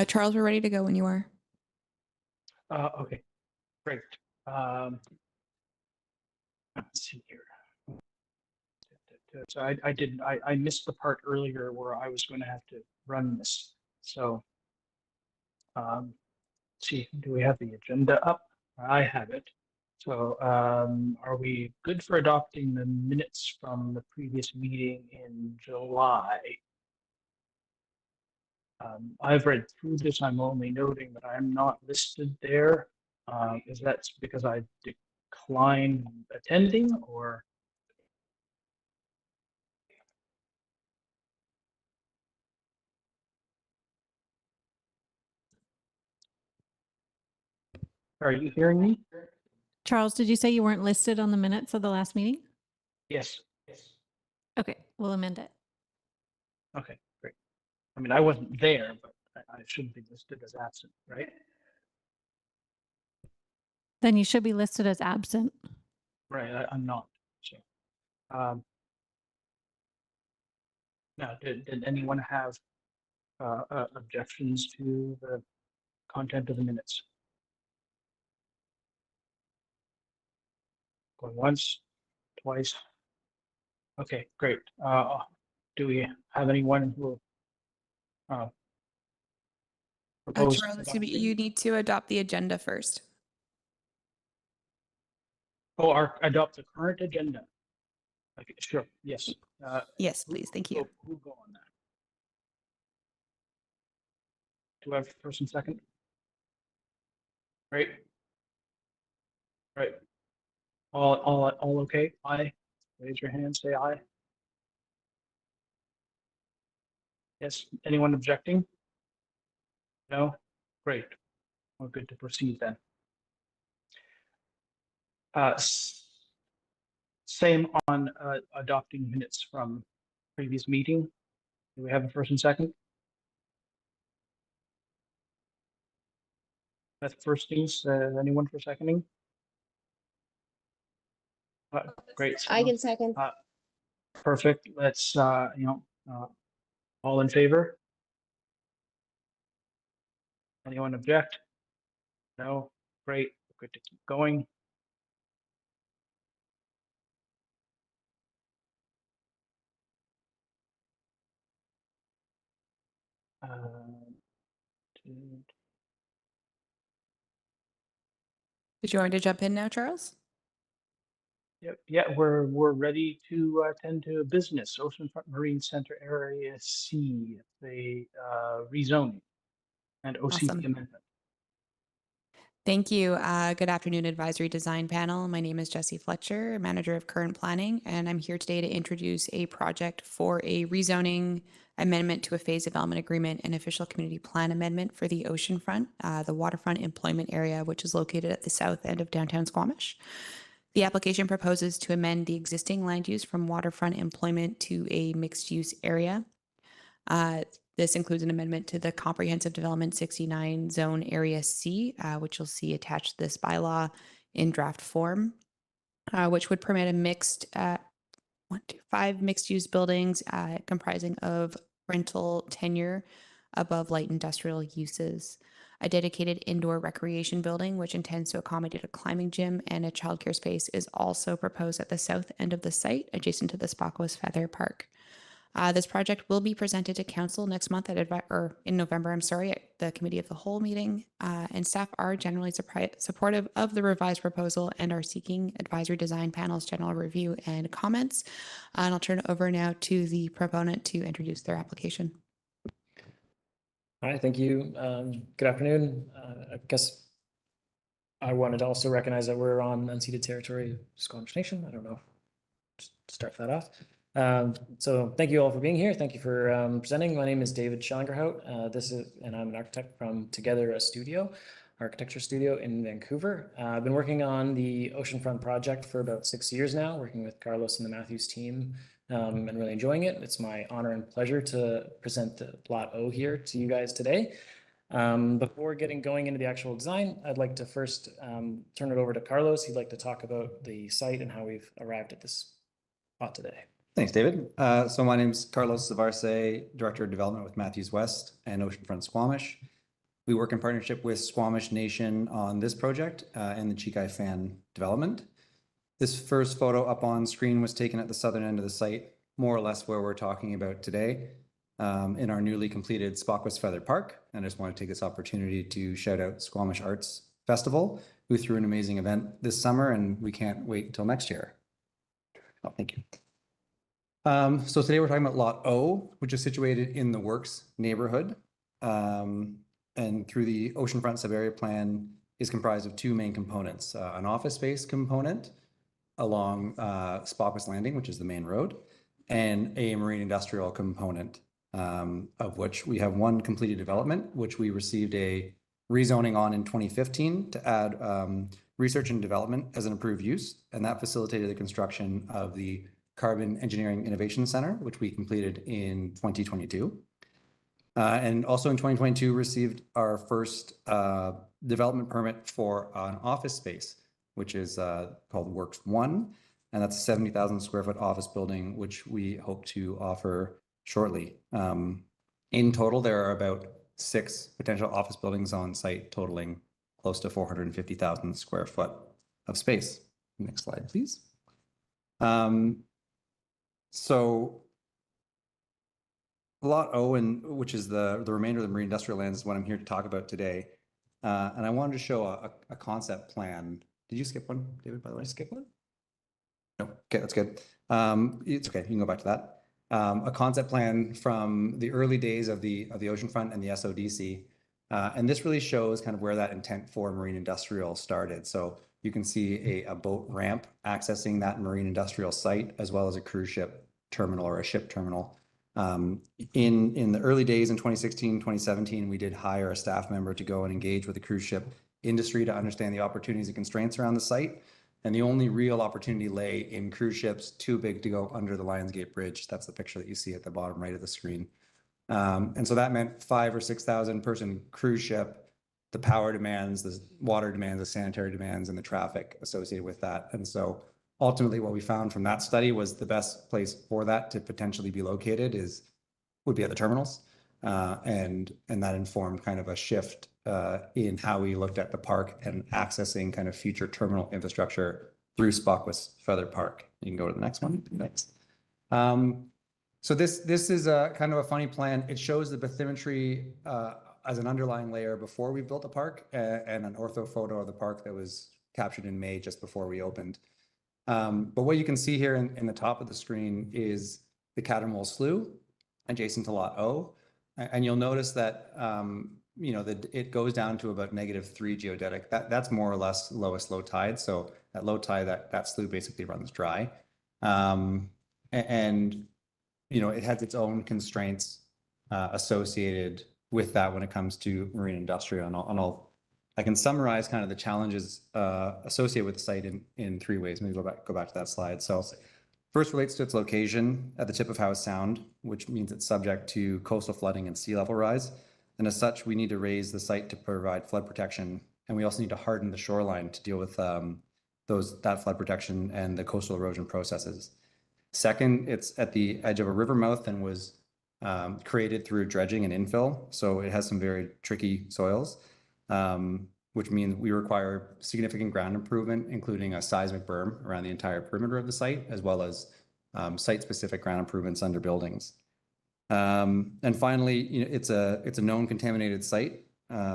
Charles, we're ready to go when you are. Okay, great. Let's see here. So I missed the part earlier where I was going to have to run this. So, let's see, do we have the agenda up? I have it. So, are we good for adopting the minutes from the previous meeting in July? I've read through this. I'm only noting that I'm not listed there. Is that because I declined attending, or? Are you hearing me? Charles, did you say you weren't listed on the minutes of the last meeting? Yes. Okay, we'll amend it. Okay, great. I mean, I wasn't there, but I shouldn't be listed as absent, right? Then you should be listed as absent. Right, I'm not. So, now, did anyone have objections to the content of the minutes? Going once, twice. Okay, great. Do we have anyone who propose? Charles, you need to adopt the agenda first. Oh, adopt the current agenda. Okay, sure. Yes. Yes, please. Thank you. Who go on that? Do I have first and second? Right. Right. All okay? Aye. Raise your hand, say aye. Yes. Anyone objecting? No? Great. We're good to proceed then. Same on adopting minutes from previous meeting. Do we have a first and second? That's firstings. Anyone for seconding? Great. I can second. Perfect. Let's, all in favor? Anyone object? No? Great. Good to keep going. Did you want to jump in now, Charles? Yep. Yeah, we're ready to attend to business. Oceanfront Marine Center Area C, the rezoning and OCC Awesome. amendment. Thank you. Good afternoon, Advisory Design Panel. My name is Jessie Fletcher, Manager of Current Planning, and I'm here today to introduce a project for a rezoning amendment to a phase development agreement and official community plan amendment for the Oceanfront, the waterfront employment area, which is located at the south end of downtown Squamish. The application proposes to amend the existing land use from waterfront employment to a mixed-use area. This includes an amendment to the Comprehensive Development 69 Zone Area C, which you'll see attached to this bylaw in draft form, which would permit a mixed 5 mixed-use buildings comprising of rental tenure above light industrial uses, a dedicated indoor recreation building, which intends to accommodate a climbing gym and a childcare space, is also proposed at the south end of the site, adjacent to the Squamish Feather Park. This project will be presented to Council next month in November, at the Committee of the Whole meeting, and staff are generally supportive of the revised proposal and are seeking Advisory Design Panel's general review and comments. And I'll turn it over now to the proponent to introduce their application. All right, thank you. Good afternoon. I guess I wanted to also recognize that we're on unceded territory of Squamish Nation. I don't know, just start that off. So thank you all for being here. Thank you for presenting. My name is David Schangerhout. And I'm an architect from Together a Studio, architecture studio in Vancouver. I've been working on the Oceanfront project for about 6 years now, working with Carlos and the Matthews team, and really enjoying it. It's my honor and pleasure to present the Lot O here to you guys today. Before getting going into the actual design, I'd like to first turn it over to Carlos. He'd like to talk about the site and how we've arrived at this spot today. Thanks, David. So my name is Carlos Zavarse, Director of Development with Matthews West and Oceanfront Squamish. We work in partnership with Squamish Nation on this project and the Chikai Fan development. This first photo up on screen was taken at the southern end of the site, more or less where we're talking about today, in our newly completed Squamish Feather Park. And I just want to take this opportunity to shout out Squamish Arts Festival, who threw an amazing event this summer, and we can't wait until next year. Oh, thank you. So today we're talking about Lot O, which is situated in the Works neighborhood. And through the Oceanfront Subarea Plan is comprised of two main components, an office space component along Squamish Landing, which is the main road, and a marine industrial component, of which we have one completed development, which we received a rezoning on in 2015 to add research and development as an approved use. And that facilitated the construction of the Carbon Engineering Innovation Center, which we completed in 2022. And also in 2022 received our first development permit for an office space, which is called Works 1. And that's a 70,000 square foot office building, which we hope to offer shortly. In total, there are about 6 potential office buildings on site, totaling close to 450,000 square foot of space. Next slide, please. So Lot O, which is the remainder of the marine industrial lands, is what I'm here to talk about today. And I wanted to show a concept plan. Did you skip one, David, by the way? Skip one? No, okay, that's good. It's okay, you can go back to that. A concept plan from the early days of the Oceanfront and the SODC. And this really shows kind of where that intent for marine industrial started. So you can see a boat ramp accessing that marine industrial site, as well as a cruise ship terminal or a ship terminal. In the early days in 2016, 2017, we did hire a staff member to go and engage with the cruise ship industry to understand the opportunities and constraints around the site. And the only real opportunity lay in cruise ships too big to go under the Lionsgate Bridge. That's the picture that you see at the bottom right of the screen. And so that meant 5,000 or 6,000 person cruise ship, the power demands, the water demands, the sanitary demands, and the traffic associated with that. And so ultimately what we found from that study was the best place for that to potentially be located would be at the terminals. And that informed kind of a shift in how we looked at the park and accessing kind of future terminal infrastructure through Squamish Feather Park. You can go to the next one. Next. So this is a kind of a funny plan. It shows the bathymetry as an underlying layer before we built the park, and an ortho photo of the park that was captured in May just before we opened. But what you can see here in the top of the screen is the Catamount Slough adjacent to Lot O. And you'll notice that you know, it goes down to about -3 geodetic. That's more or less lowest low tide. So at low tide, that slough basically runs dry. And you know, it has its own constraints associated with that when it comes to marine industrial. And I can summarize kind of the challenges associated with the site in 3 ways. Maybe go back to that slide. So first relates to its location at the tip of Howe Sound, which means it's subject to coastal flooding and sea level rise. And as such, we need to raise the site to provide flood protection. And we also need to harden the shoreline to deal with that flood protection and the coastal erosion processes. Second, it's at the edge of a river mouth and was created through dredging and infill. So it has some very tricky soils, which means we require significant ground improvement, including a seismic berm around the entire perimeter of the site, as well as site-specific ground improvements under buildings. And finally, you know, it's a known contaminated site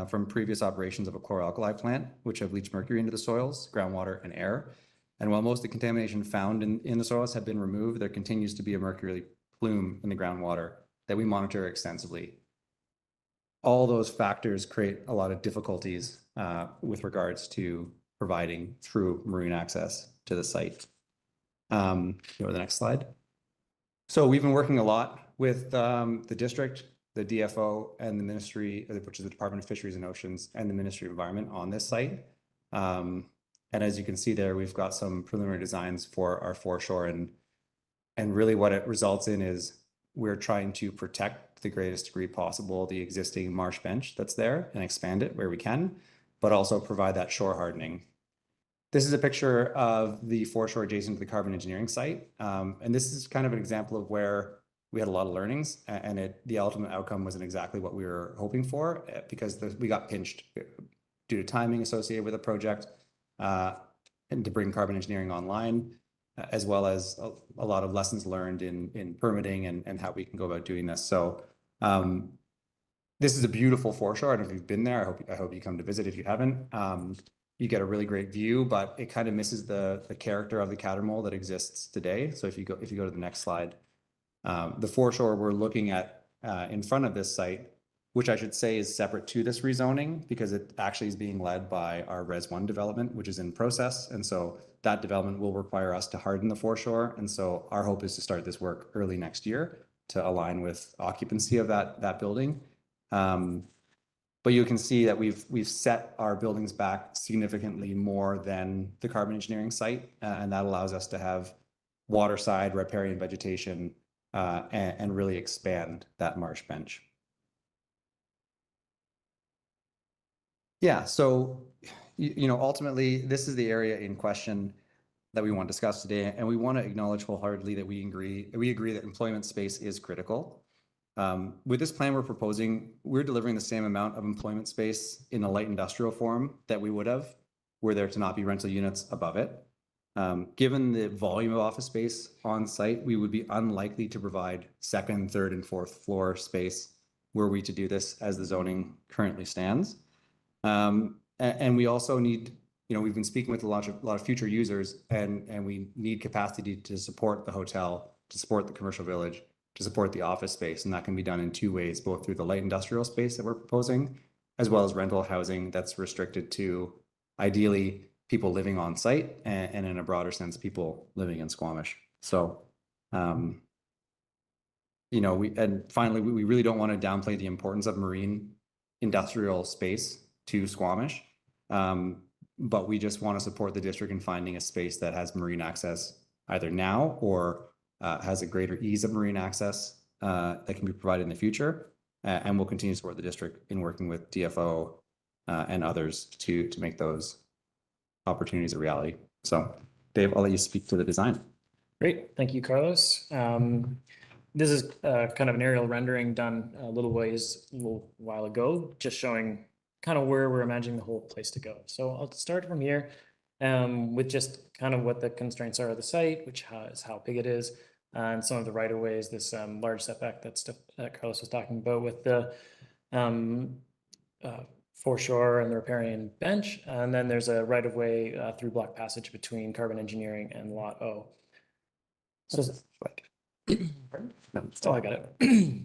from previous operations of a chloralkali plant, which have leached mercury into the soils, groundwater, and air. And while most of the contamination found in the soils have been removed, there continues to be a mercury plume in the groundwater that we monitor extensively. All those factors create a lot of difficulties with regards to providing true marine access to the site. Go to the next slide. So we've been working a lot with the district, the DFO, and the ministry, which is the Department of Fisheries and Oceans, and the Ministry of Environment on this site. And as you can see there, we've got some preliminary designs for our foreshore, and really what it results in is we're trying to protect to the greatest degree possible the existing marsh bench that's there and expand it where we can, but also provide that shore hardening. This is a picture of the foreshore adjacent to the carbon engineering site. And this is kind of an example of where we had a lot of learnings, and the ultimate outcome wasn't exactly what we were hoping for, because we got pinched due to timing associated with the project, and to bring carbon engineering online, as well as a lot of lessons learned in permitting and how we can go about doing this. So this is a beautiful foreshore. I don't know if you've been there. I hope you come to visit if you haven't. You get a really great view, but it kind of misses the character of the Cattermole that exists today. So if you go to the next slide, the foreshore we're looking at in front of this site, which I should say is separate to this rezoning, because it actually is being led by our Res 1 development, which is in process. And so that development will require us to harden the foreshore. And so our hope is to start this work early next year to align with occupancy of that building. But you can see that we've set our buildings back significantly more than the carbon engineering site, and that allows us to have waterside riparian vegetation and really expand that marsh bench. Yeah, so ultimately, this is the area in question that we want to discuss today, and we want to acknowledge wholeheartedly that we agree that employment space is critical. With this plan we're proposing, we're delivering the same amount of employment space in a light industrial form that we would have were there to not be rental units above it. Given the volume of office space on site, we would be unlikely to provide second, third, and fourth floor space were we to do this as the zoning currently stands. And we also need, we've been speaking with a lot of future users, and we need capacity to support the hotel, to support the commercial village, to support the office space. And that can be done in two ways, both through the light industrial space that we're proposing, as well as rental housing that's restricted to ideally people living on site, and in a broader sense, people living in Squamish. So, and finally, we really don't want to downplay the importance of marine industrial space to Squamish. But we just want to support the district in finding a space that has marine access either now or has a greater ease of marine access that can be provided in the future. And we'll continue to support the district in working with DFO and others to make those opportunities a reality. So Dave, I'll let you speak to the design. Great, thank you, Carlos. This is kind of an aerial rendering done a little while ago, just showing kind of where we're imagining the whole place to go. So I'll start from here with just kind of what the constraints are of the site, which is how big it is, and some of the right-of-ways, this large setback that Carlos was talking about with the foreshore and the riparian bench. And then there's a right-of-way through block passage between carbon engineering and Lot O. So, I got it.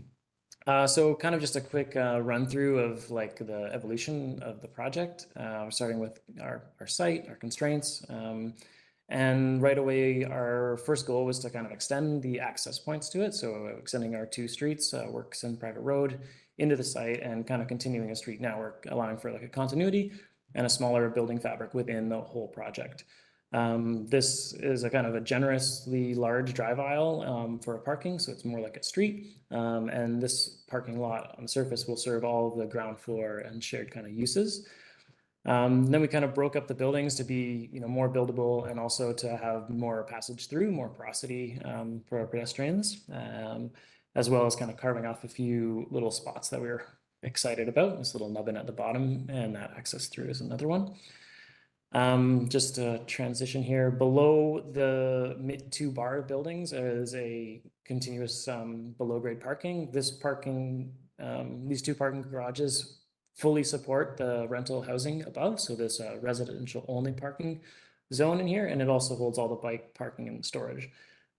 So kind of just a quick run through of like the evolution of the project, starting with our site, our constraints. And right away, our first goal was to kind of extend the access points to it. So extending our two streets, Works and Private Road, into the site, and kind of continuing a street network, allowing for like a continuity and a smaller building fabric within the whole project. This is a kind of a generously large drive aisle for parking, so it's more like a street. And this parking lot on the surface will serve all of the ground floor and shared kind of uses. Then we kind of broke up the buildings to be, more buildable, and also to have more passage through, more porosity for our pedestrians, as well as kind of carving off a few little spots that we were excited about. This little nubbin at the bottom, and that access through is another one. Just a transition here. Below the two bar buildings is a continuous below grade parking. These two parking garages fully support the rental housing above. So there's a residential only parking zone in here, and it also holds all the bike parking and storage.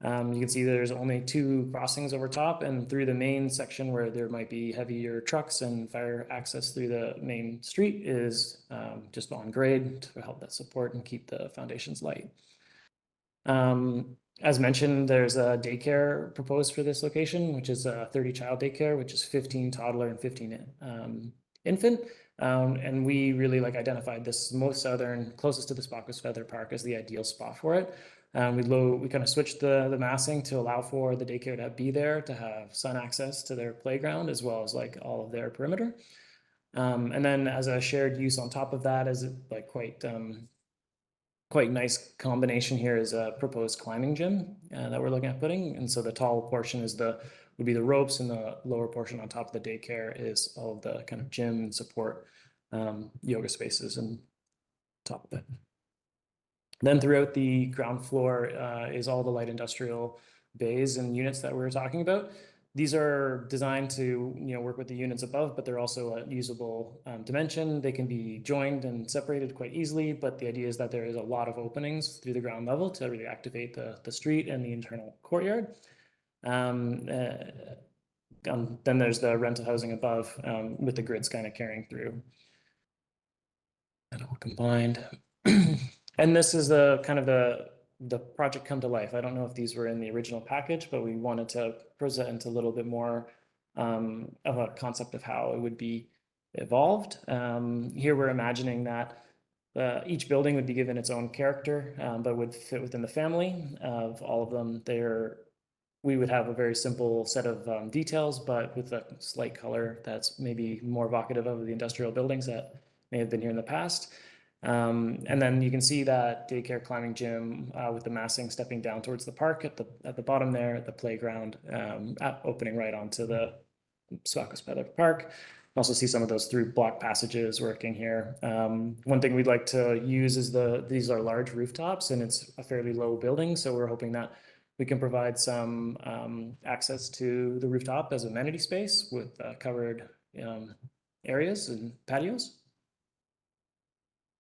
You can see there's only two crossings over top, and through the main section where there might be heavier trucks and fire access through the main street is just on grade to help that support and keep the foundations light. As mentioned, there's a daycare proposed for this location, which is a 30-child daycare, which is 15 toddler and 15 infant. And we really identified this most southern, closest to the Squamish Feather Park as the ideal spot for it. We kind of switched the massing to allow for the daycare to be there, to have sun access to their playground, as well as all of their perimeter. And then as a shared use on top of that, is quite nice combination here is a proposed climbing gym that we're looking at putting. And so the tall portion is the would be the ropes, and the lower portion on top of the daycare is all of the kind of gym and support yoga spaces and top of it. Then throughout the ground floor is all the light industrial bays and units that we were talking about. These are designed to work with the units above, but they're also a usable dimension. They can be joined and separated quite easily, but the idea is that there is a lot of openings through the ground level to really activate the street and the internal courtyard. Then there's the rental housing above with the grids kind of carrying through. And all combined. And this is the kind of the project come to life. I don't know if these were in the original package, but we wanted to present a little bit more of a concept of how it would be evolved. Here we're imagining that each building would be given its own character, but would fit within the family of all of them. We would have a very simple set of details, but with a slight color that's maybe more evocative of the industrial buildings that may have been here in the past. And then you can see that daycare climbing gym with the massing stepping down towards the park at the bottom there, at the playground, opening right onto the Squamish Park. Also see some of those through block passages working here. One thing we'd like to use is these are large rooftops, and it's a fairly low building, so we're hoping that we can provide some access to the rooftop as amenity space with covered areas and patios.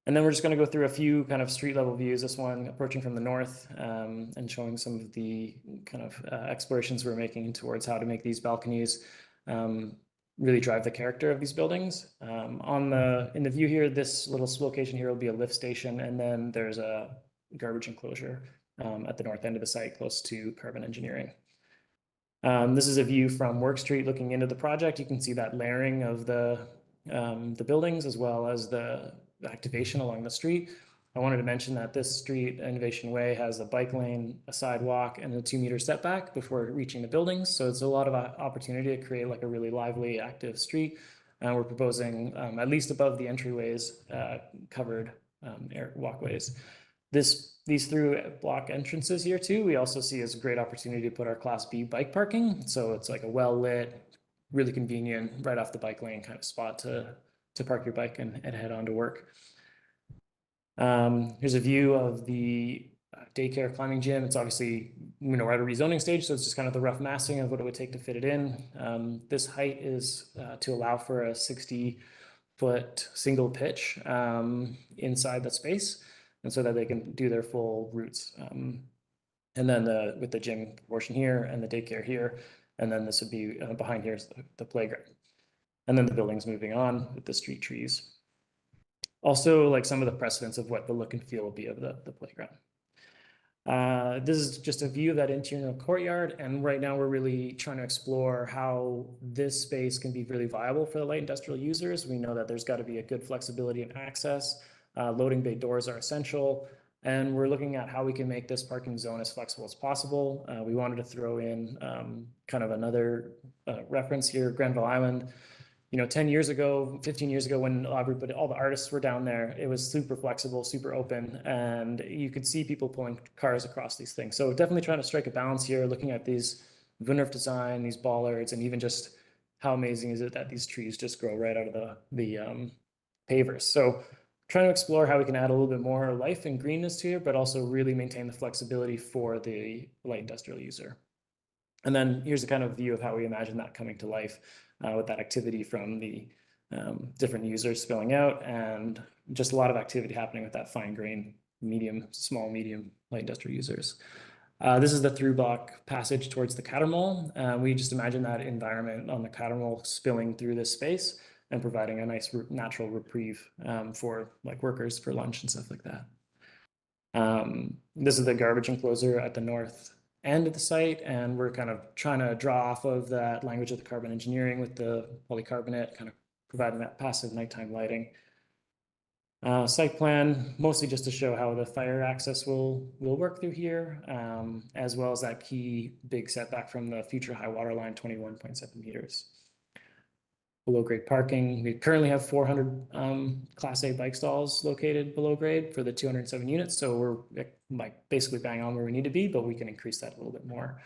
And then we're just going to go through a few kind of street level views. This one approaching from the north and showing some of the kind of explorations we're making towards how to make these balconies really drive the character of these buildings. In the view here, this little location here will be a lift station, and then there's a garbage enclosure at the north end of the site close to Carbon Engineering. This is a view from Work Street looking into the project. You can see that layering of the buildings as well as the activation along the street. I wanted to mention that this street, Innovation Way, has a bike lane, a sidewalk, and a 2-meter setback before reaching the buildings. So it's a lot of opportunity to create like a really lively, active street. We're proposing at least above the entryways, covered walkways. These through block entrances here too, we also see as a great opportunity to put our Class B bike parking. So it's like a well-lit, really convenient, right off the bike lane kind of spot to park your bike and head on to work. Here's a view of the daycare climbing gym. It's obviously, we're at a rezoning stage, so it's just kind of the rough massing of what it would take to fit it in. This height is to allow for a 60-foot single pitch inside the space, and so that they can do their full routes. And then with the gym portion here and the daycare here, and then this would be behind here is the playground. And then the building's moving on with the street trees. Also, like some of the precedents of what the look and feel will be of the playground. This is just a view of that interior courtyard, and right now we're really trying to explore how this space can be really viable for the light industrial users. We know that there's got to be a good flexibility and access. Loading bay doors are essential, and we're looking at how we can make this parking zone as flexible as possible. We wanted to throw in kind of another reference here, Grenville Island. 10 years ago, 15 years ago, when all the artists were down there, it was super flexible, super open, and you could see people pulling cars across these things. So definitely trying to strike a balance here, looking at these Vunnerf design, these bollards, and even just how amazing is it that these trees just grow right out of the pavers. So trying to explore how we can add a little bit more life and greenness to it, but also really maintain the flexibility for the light industrial user. And then here's a kind of view of how we imagine that coming to life with that activity from the different users spilling out, and just a lot of activity happening with that fine grain, small, medium light industrial users. This is the through block passage towards the Catermole. We just imagine that environment on the Catermole spilling through this space and providing a nice natural reprieve for like workers for lunch and stuff like that. This is the garbage enclosure at the north end of the site, and we're kind of trying to draw off of that language of the Carbon Engineering with the polycarbonate, kind of providing that passive nighttime lighting. Site plan, mostly just to show how the fire access will work through here, as well as that key big setback from the future high water line, 21.7 meters. Below grade parking, we currently have 400 Class A bike stalls located below grade for the 207 units. So we're like basically bang on where we need to be, but we can increase that a little bit more.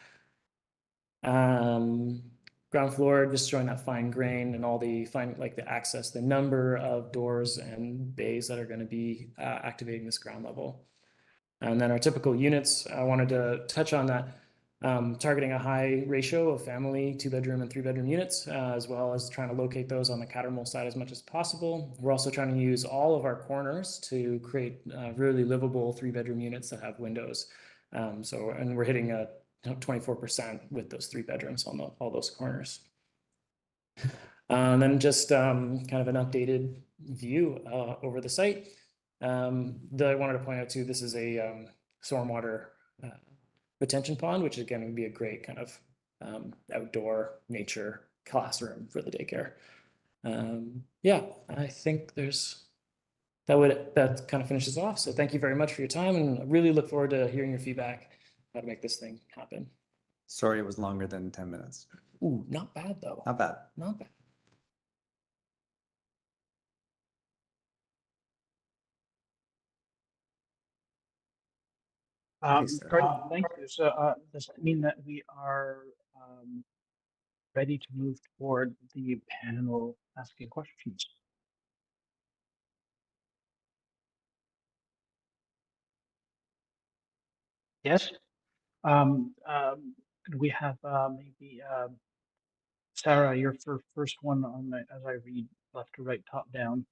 Ground floor, just showing that fine grain and all the fine, like the access, the number of doors and bays that are going to be activating this ground level. And then our typical units, I wanted to touch on that, targeting a high ratio of family 2-bedroom and 3-bedroom units, as well as trying to locate those on the Cattermole side as much as possible. We're also trying to use all of our corners to create really livable 3-bedroom units that have windows. And we're hitting a 24% with those 3 bedrooms on all those corners. And then just kind of an updated view over the site. That I wanted to point out too, this is a stormwater retention pond, which again would be a great kind of outdoor nature classroom for the daycare. Yeah, I think that kind of finishes off. So thank you very much for your time, and I really look forward to hearing your feedback how to make this thing happen. Sorry, it was longer than 10 minutes. Ooh, not bad though. Not bad. Not bad. Cardinal, thank you. So does that mean that we are ready to move toward the panel asking questions? Yes. Could we have maybe Sarah, you're first one on the, as I read left to right, top down.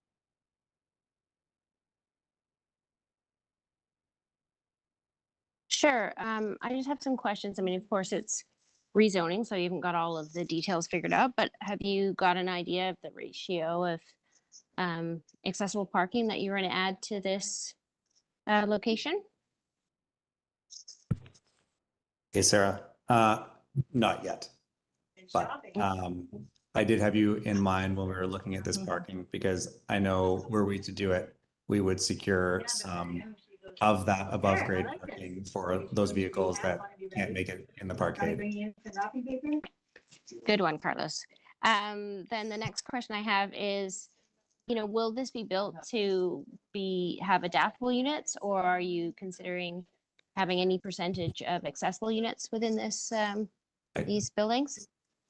Sure. I just have some questions. I mean, of course, it's rezoning, so you haven't got all of the details figured out, but have you got an idea of the ratio of accessible parking that you're going to add to this location? Hey, Sarah. Not yet, but I did have you in mind when we were looking at this parking, because I know were we to do it, we would secure some of that above grade parking for those vehicles that can't make it in the parkade. Good one, Carlos. Then the next question I have is, will this be built to have adaptable units, or are you considering having any percentage of accessible units within these buildings?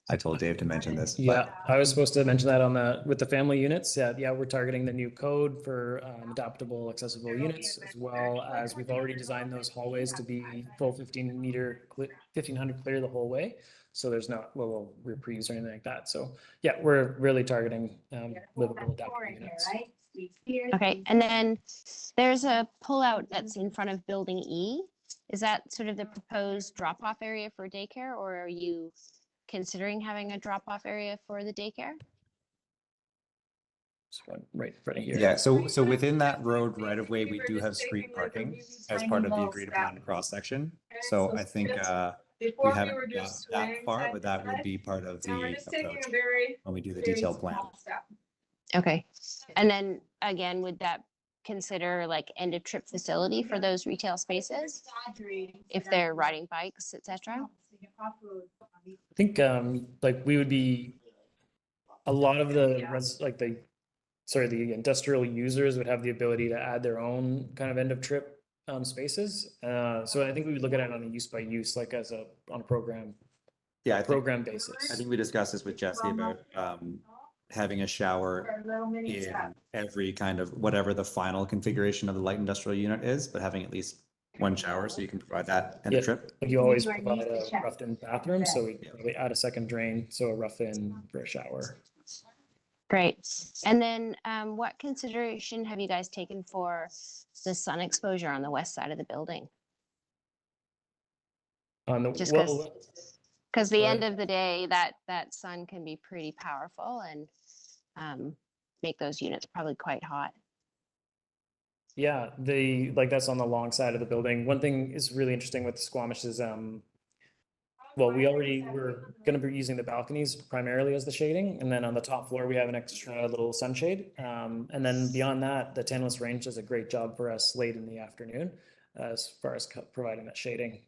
I told Dave to mention this. Yeah, I was supposed to mention that with the family units. Yeah, we're targeting the new code for adaptable, accessible units, as well as we've already designed those hallways to be full 1500 clear the whole way. So there's not little reprieves or anything like that. So yeah, we're really targeting livable, adaptable units. Okay, and then there's a pullout that's in front of building E. Is that sort of the proposed drop-off area for daycare, or are you considering having a drop-off area for the daycare? So right in front of here. Yeah, so within that road right of way, we do have street parking as part of the agreed upon cross section. So I think we haven't got that far, but that would be part of the approach when we do the detailed plan. Okay, and then again, would that consider like end of trip facility for those retail spaces if they're riding bikes, etc.? I think like we would be a lot of the the industrial users would have the ability to add their own kind of end of trip spaces. So I think we would look at it on a use by use, like on a program. Yeah, program basis. I think we discussed this with Jessie about having a shower in every kind of whatever the final configuration of the light industrial unit is, but having at least one shower so you can provide that end of trip. You always provide a roughed-in bathroom, so we probably add a second drain, so a rough-in for a shower. Great. And then what consideration have you guys taken for the sun exposure on the west side of the building? On the Just because the end of the day, that sun can be pretty powerful and make those units probably quite hot. Yeah, that's on the long side of the building. One thing is really interesting with the Squamish is well, we're going to be using the balconies primarily as the shading, and then on the top floor we have an extra little sunshade, and then beyond that, the Tantalus Range does a great job for us late in the afternoon as far as providing that shading.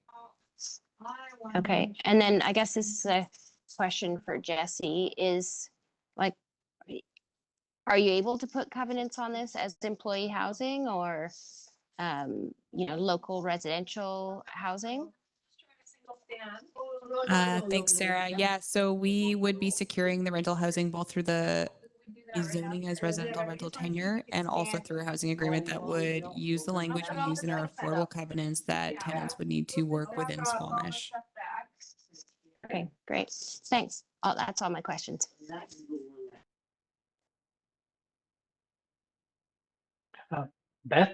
Okay, and then I guess this is a question for Jessie, is like, are you able to put covenants on this as employee housing or local residential housing? Thanks, Sarah. Yeah, so we would be securing the rental housing both through the zoning as residential rental tenure and also through a housing agreement that would use the language we use in our affordable covenants that tenants would need to work within Squamish. Okay, great. Thanks. Oh, that's all my questions. Beth?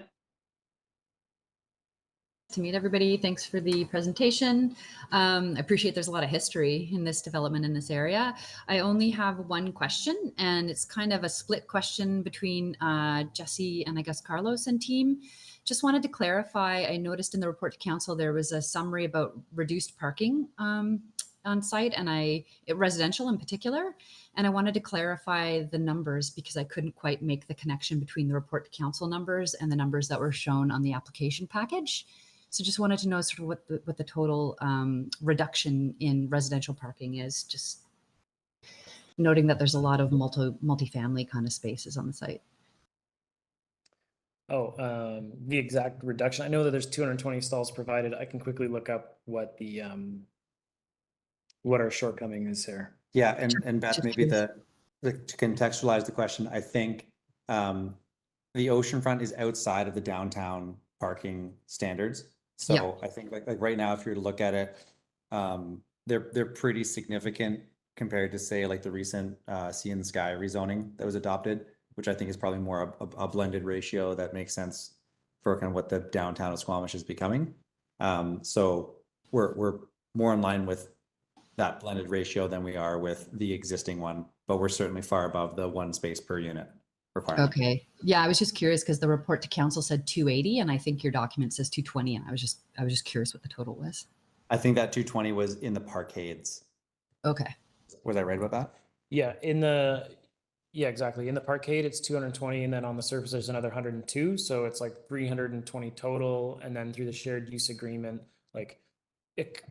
To meet everybody. Thanks for the presentation. I appreciate there's a lot of history in this development in this area. I only have one question, and it's kind of a split question between Jessie and I guess Carlos and team. Just wanted to clarify, I noticed in the report to council there was a summary about reduced parking on site and residential in particular. And I wanted to clarify the numbers because I couldn't quite make the connection between the report to council numbers and the numbers that were shown on the application package. So just wanted to know sort of what the total reduction in residential parking is, just noting that there's a lot of multifamily kind of spaces on the site. Oh, the exact reduction. I know that there's 220 stalls provided. I can quickly look up what the what our shortcoming is here. Yeah, and Beth, Just maybe curious. to contextualize the question, I think the oceanfront is outside of the downtown parking standards. So Yeah. I think like right now, if you were to look at it, they're pretty significant compared to say like the recent Sea and Sky rezoning that was adopted, which I think is probably more a blended ratio that makes sense for kind of what the downtown of Squamish is becoming. So we're more in line with that blended ratio than we are with the existing one, but we're certainly far above the 1 space per unit requirement. Okay. Yeah, I was just curious because the report to council said 280, and I think your document says 220, and I was just curious what the total was. I think that 220 was in the parkades. Okay. Was I right about that? Yeah, exactly. In the parkade, it's 220, and then on the surface, there's another 102. So it's like 320 total. And then through the shared use agreement, like it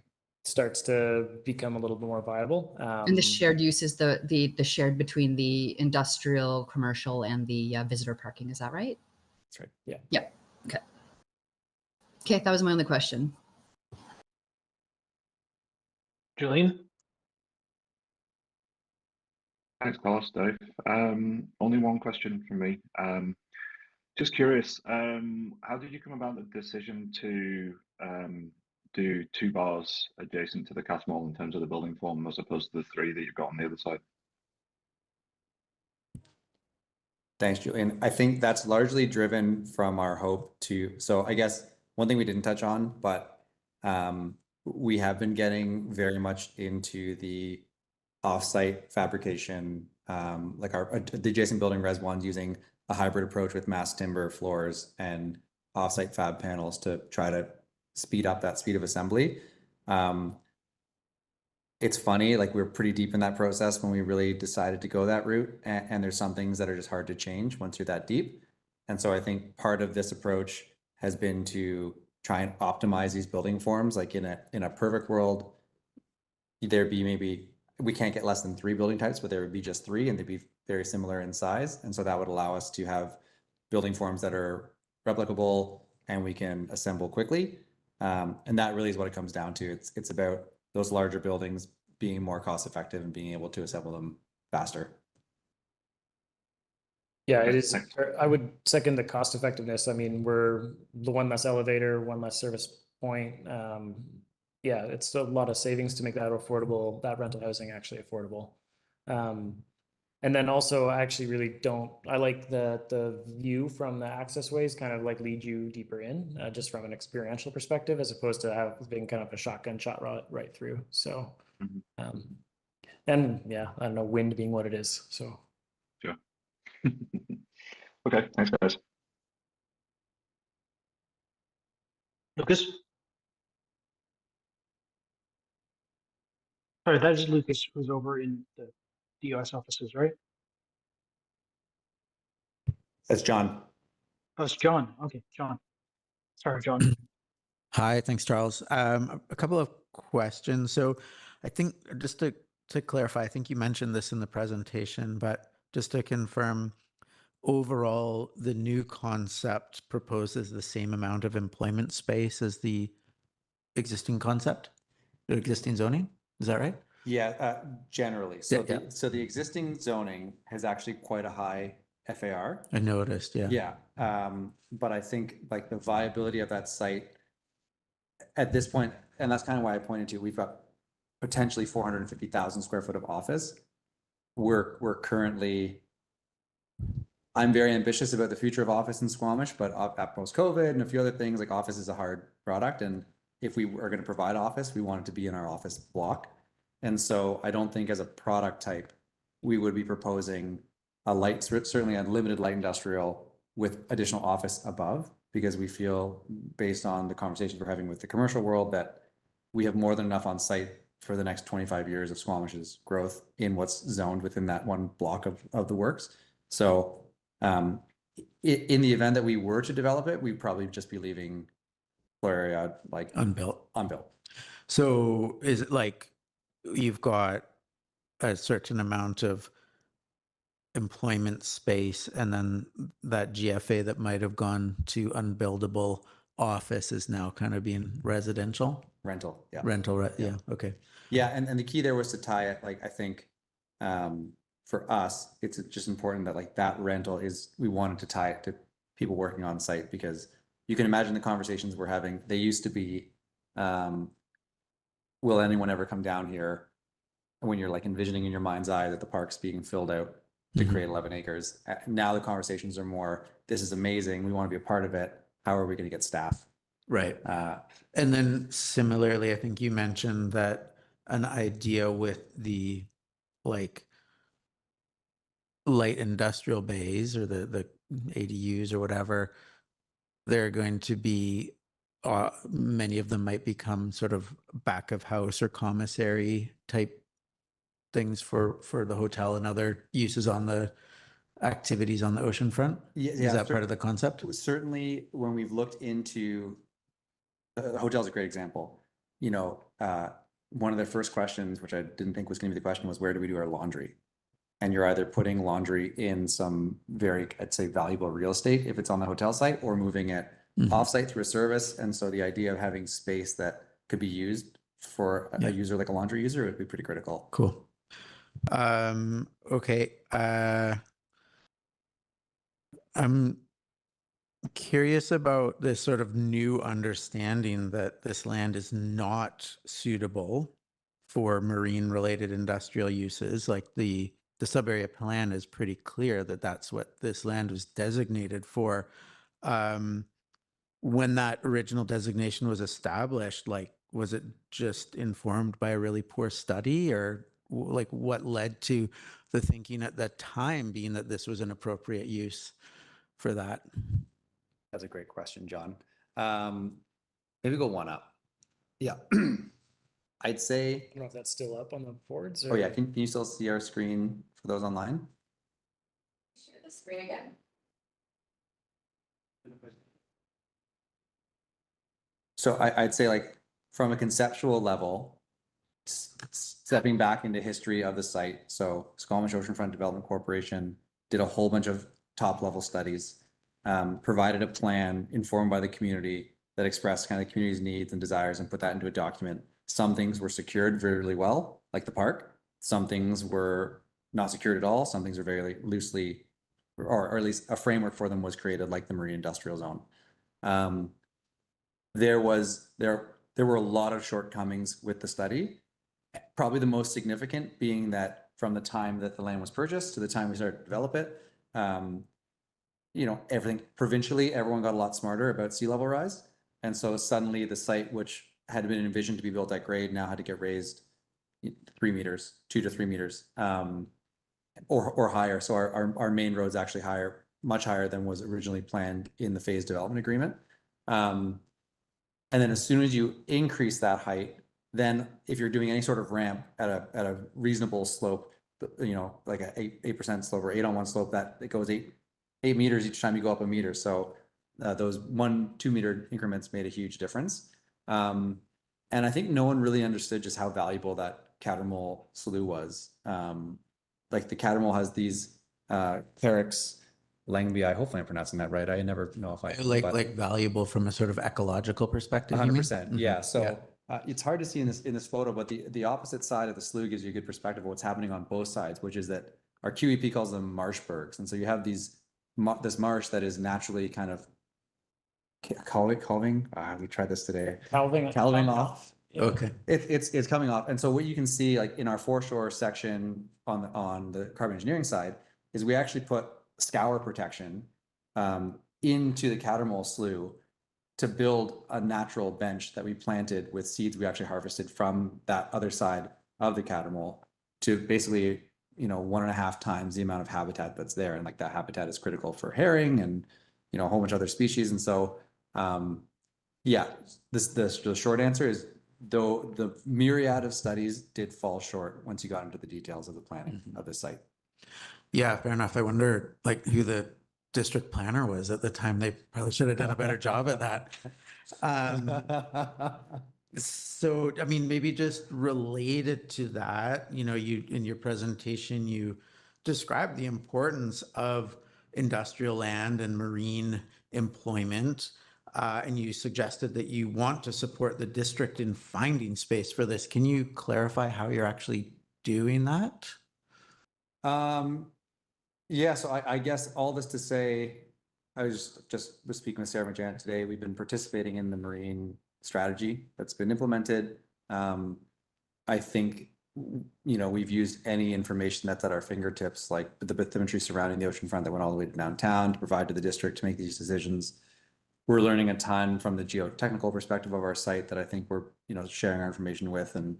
starts to become a little bit more viable. And the shared use is the shared between the industrial, commercial, and the visitor parking. Is that right? That's right. Yeah. Yeah. Okay. Okay, that was my only question. Julian? Thanks, Carlos, Dave. Only one question from me. Just curious, how did you come about the decision to do 2 bars adjacent to the cast mall in terms of the building form as opposed to the 3 that you've got on the other side? Thanks, Julian. I think that's largely driven from our hope to, so I guess one thing we didn't touch on, but we have been getting very much into the offsite fabrication, like the adjacent building Res 1's using a hybrid approach with mass timber floors and offsite fab panels to try to speed up that speed of assembly. It's funny, like we're pretty deep in that process when we really decided to go that route, and there's some things that are just hard to change once you're that deep. And so I think part of this approach has been to try and optimize these building forms. Like in a perfect world, there'd be maybe, we can't get less than 3 building types, but there would be just 3 and they'd be very similar in size. And so that would allow us to have building forms that are replicable and we can assemble quickly. And that really is what it comes down to. It's about those larger buildings being more cost effective and being able to assemble them faster. Yeah, it is. I would second the cost effectiveness. I mean, we're the one less elevator, one less service point. Yeah, it's a lot of savings to make that affordable, that rental housing actually affordable. And then also, I actually really don't, I like the view from the access ways kind of like lead you deeper in, just from an experiential perspective, as opposed to being kind of a shotgun shot right through. So, and yeah, I don't know, wind being what it is. So. Sure. Okay, thanks, guys. Lucas? Sorry, that is Lucas who's over in the DOS offices, right? That's John. Oh, it's John. Okay, John. Sorry, John. Hi, thanks, Charles. A couple of questions. So I think just to clarify, I think you mentioned this in the presentation, but just to confirm, overall, the new concept proposes the same amount of employment space as the existing concept, the existing zoning? Is that right? Yeah, generally. So Yeah, so the existing zoning has actually quite a high FAR. I noticed, yeah. Yeah, but I think like the viability of that site at this point, and that's kind of why I pointed to, we've got potentially 450,000 square foot of office. We're currently, I'm very ambitious about the future of office in Squamish, but at post-COVID and a few other things, like office is a hard product. And if we are going to provide office, we want it to be in our office block. And so I don't think as a product type, we would be proposing a light, certainly a limited light industrial with additional office above, because we feel based on the conversations we're having with the commercial world that we have more than enough on site for the next 25 years of Squamish's growth in what's zoned within that one block of the works. So in the event that we were to develop it, we'd probably just be leaving floor area like Unbuilt. unbuilt. So is it like you've got a certain amount of employment space and then that GFA that might have gone to unbuildable office is now kind of being residential? Rental, yeah. Yeah, okay. Yeah, and the key there was to tie it, like, I think, for us, it's just important that like that rental is, we wanted to tie it to people working on site, because you can imagine the conversations we're having. They used to be, will anyone ever come down here? When you're like envisioning in your mind's eye that the park's being filled out to create 11 acres. Now the conversations are more, this is amazing, we want to be a part of it. How are we going to get staff? Right. And then similarly, I think you mentioned that an idea with the like light industrial bays or the ADUs or whatever, they're going to be, many of them might become sort of back of house or commissary type things for the hotel and other uses on the activities on the oceanfront. Yeah, Is that part of the concept? Certainly, when we've looked into, the hotel's a great example. You know, one of the first questions, which I didn't think was going to be the question, was where do we do our laundry? And you're either putting laundry in some very, I'd say, valuable real estate if it's on the hotel site, or moving it offsite through a service. And so the idea of having space that could be used for a user like a laundry user would be pretty critical. Cool. Okay. I'm curious about this sort of new understanding that this land is not suitable for marine related industrial uses. Like the sub-area plan is pretty clear that that's what this land was designated for. When that original designation was established, like, was it just informed by a really poor study, or like what led to the thinking at that time being that this was an appropriate use for that? That's a great question, John. Maybe go one up. Yeah. I'd say, I don't know if that's still up on the boards. oh yeah, can you still see our screen for those online? Share the screen again. So I'd say, like, from a conceptual level, stepping back into history of the site. So Squamish Oceanfront Development Corporation did a whole bunch of top level studies, provided a plan informed by the community that expressed kind of the community's needs and desires, and put that into a document. Some things were secured very, really well, like the park. Some things were not secured at all. Some things were very loosely, or at least a framework for them was created, like the marine industrial zone. There were a lot of shortcomings with the study. Probably the most significant being that from the time that the land was purchased to the time we started to develop it, you know, everything provincially, everyone got a lot smarter about sea level rise. And so suddenly the site, which had been envisioned to be built at grade, now had to get raised 3 meters, 2 to 3 meters, or higher. So our main road's actually higher, much higher than was originally planned in the phase development agreement. And then as soon as you increase that height, then if you're doing any sort of ramp at a reasonable slope, you know, like a 8% slope or 8-on-1 slope, that it goes 8 meters each time you go up a meter. So those 1-2 meter increments made a huge difference. And I think no one really understood just how valuable that Cattermole slough was. Like the Cattermole has these Carex Langbii, hopefully I'm pronouncing that right. I never know if I like valuable from a sort of ecological perspective. 100%. Yeah. So It's hard to see in this photo, but the opposite side of the slough gives you a good perspective of what's happening on both sides, which is that our QEP calls them marshbergs. And so you have this marsh that is naturally kind of calving. We tried this today. Calving off. Yeah. Okay. It's coming off. And so what you can see like in our foreshore section on the carbon engineering side is we actually put scour protection into the Cattermole slough to build a natural bench that we planted with seeds we actually harvested from that other side of the Cattermole to basically, 1.5 times the amount of habitat that's there. And like that habitat is critical for herring and, a whole bunch of other species. And so, yeah, the short answer is though the myriad of studies did fall short once you got into the details of the planning of the site. Yeah, fair enough. I wonder like who the district planner was at the time. They probably should have done a better job at that. So, I mean, maybe just related to that, you in your presentation, you described the importance of industrial land and marine employment. And you suggested that you want to support the district in finding space for this. Can you clarify how you're actually doing that? Yeah, so I guess all this to say, I was just speaking with Sarah McJanet today. We've been participating in the marine strategy that's been implemented. I think, we've used any information that's at our fingertips, like the bathymetry surrounding the oceanfront that went all the way to downtown to provide to the district to make these decisions. We're learning a ton from the geotechnical perspective of our site that I think we're, sharing our information with. And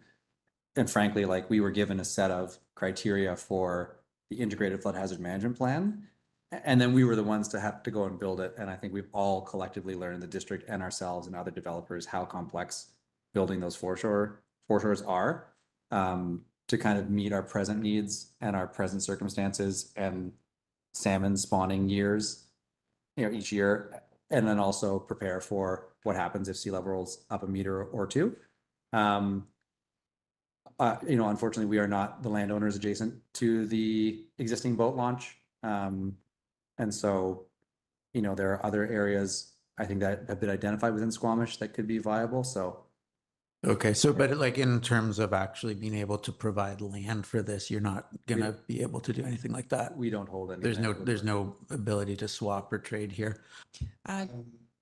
frankly, like we were given a set of criteria for the integrated flood hazard management plan. And then we were the ones to have to go and build it. And I think we've all collectively learned, the district and ourselves and other developers, how complex building those foreshores are to kind of meet our present needs and our present circumstances and salmon spawning years, each year. And then also prepare for what happens if sea level's up 1 meter or 2. Unfortunately, we are not the landowners adjacent to the existing boat launch. And so, there are other areas I think that have been identified within Squamish that could be viable. So, okay. So, but like in terms of actually being able to provide land for this, you're not going to be able to do anything like that. We don't hold any. There's no ability to swap or trade here.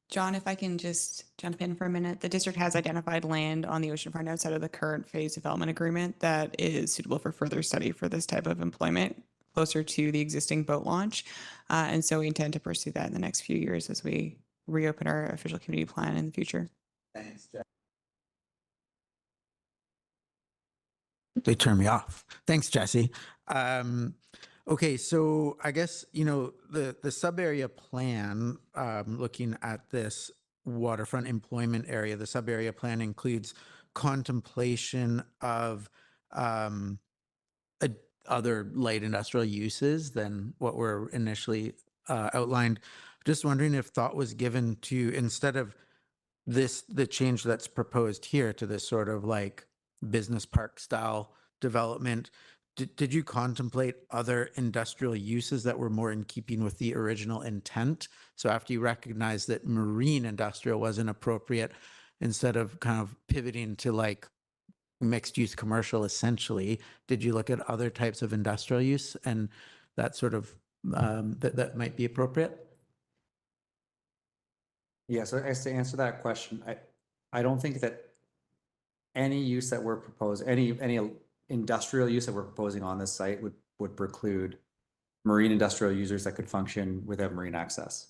John, if I can just jump in for a minute, the district has identified land on the oceanfront outside of the current phase development agreement that is suitable for further study for this type of employment closer to the existing boat launch. And so we intend to pursue that in the next few years as we reopen our official community plan in the future. Thanks, Jeff. They turn me off. Thanks, Jessie. Okay, so I guess, the sub-area plan, looking at this waterfront employment area, the sub-area plan includes contemplation of other light industrial uses than what were initially outlined. Just wondering if thought was given to, instead of the change that's proposed here to this sort of like business park style development, did you contemplate other industrial uses that were more in keeping with the original intent? So after you recognized that marine industrial wasn't appropriate, instead of kind of pivoting to like mixed use commercial, essentially, did you look at other types of industrial use and that sort of that might be appropriate? Yeah, so as to answer that question, I don't think that any use that we're proposing, any industrial use that we're proposing on this site would preclude marine industrial users that could function without marine access.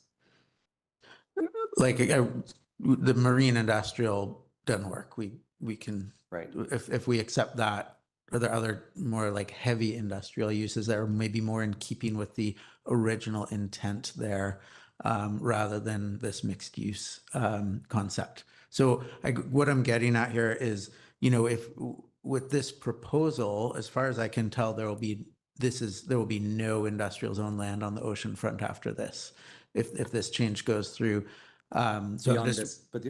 Like the marine industrial doesn't work. We can, right, if we accept that, are there other more like heavy industrial uses that are maybe more in keeping with the original intent there, rather than this mixed use concept? So what I'm getting at here is, if with this proposal, as far as I can tell, there will be no industrial zone land on the oceanfront after this, if this change goes through. So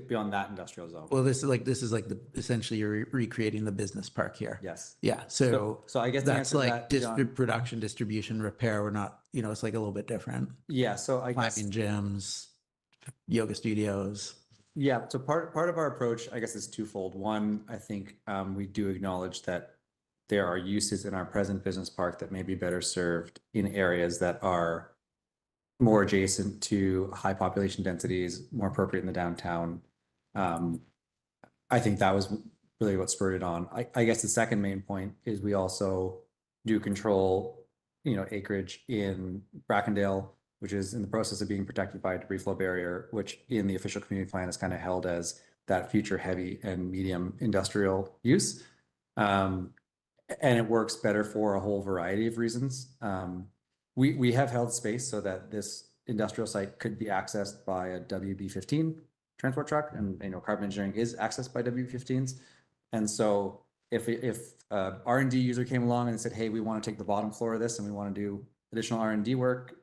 beyond that industrial zone. Well, this is like essentially you're recreating the business park here. Yes. Yeah. So I guess that's like that, production, distribution, repair. We're not, it's like a little bit different. Yeah. So I guess climbing gyms, yoga studios. Yeah, so part of our approach, I guess, is twofold. One, I think we do acknowledge that there are uses in our present business park that may be better served in areas that are more adjacent to high population densities, more appropriate in the downtown. I think that was really what spurred it on. I guess the second main point is we also do control, acreage in Brackendale, which is in the process of being protected by a debris flow barrier, which in the official community plan is kind of held as that future heavy and medium industrial use. And it works better for a whole variety of reasons. We have held space so that this industrial site could be accessed by a WB-15 transport truck, and carbon engineering is accessed by WB-15s. And so if R&D user came along and said, hey, we want to take the bottom floor of this and we want to do additional R&D work,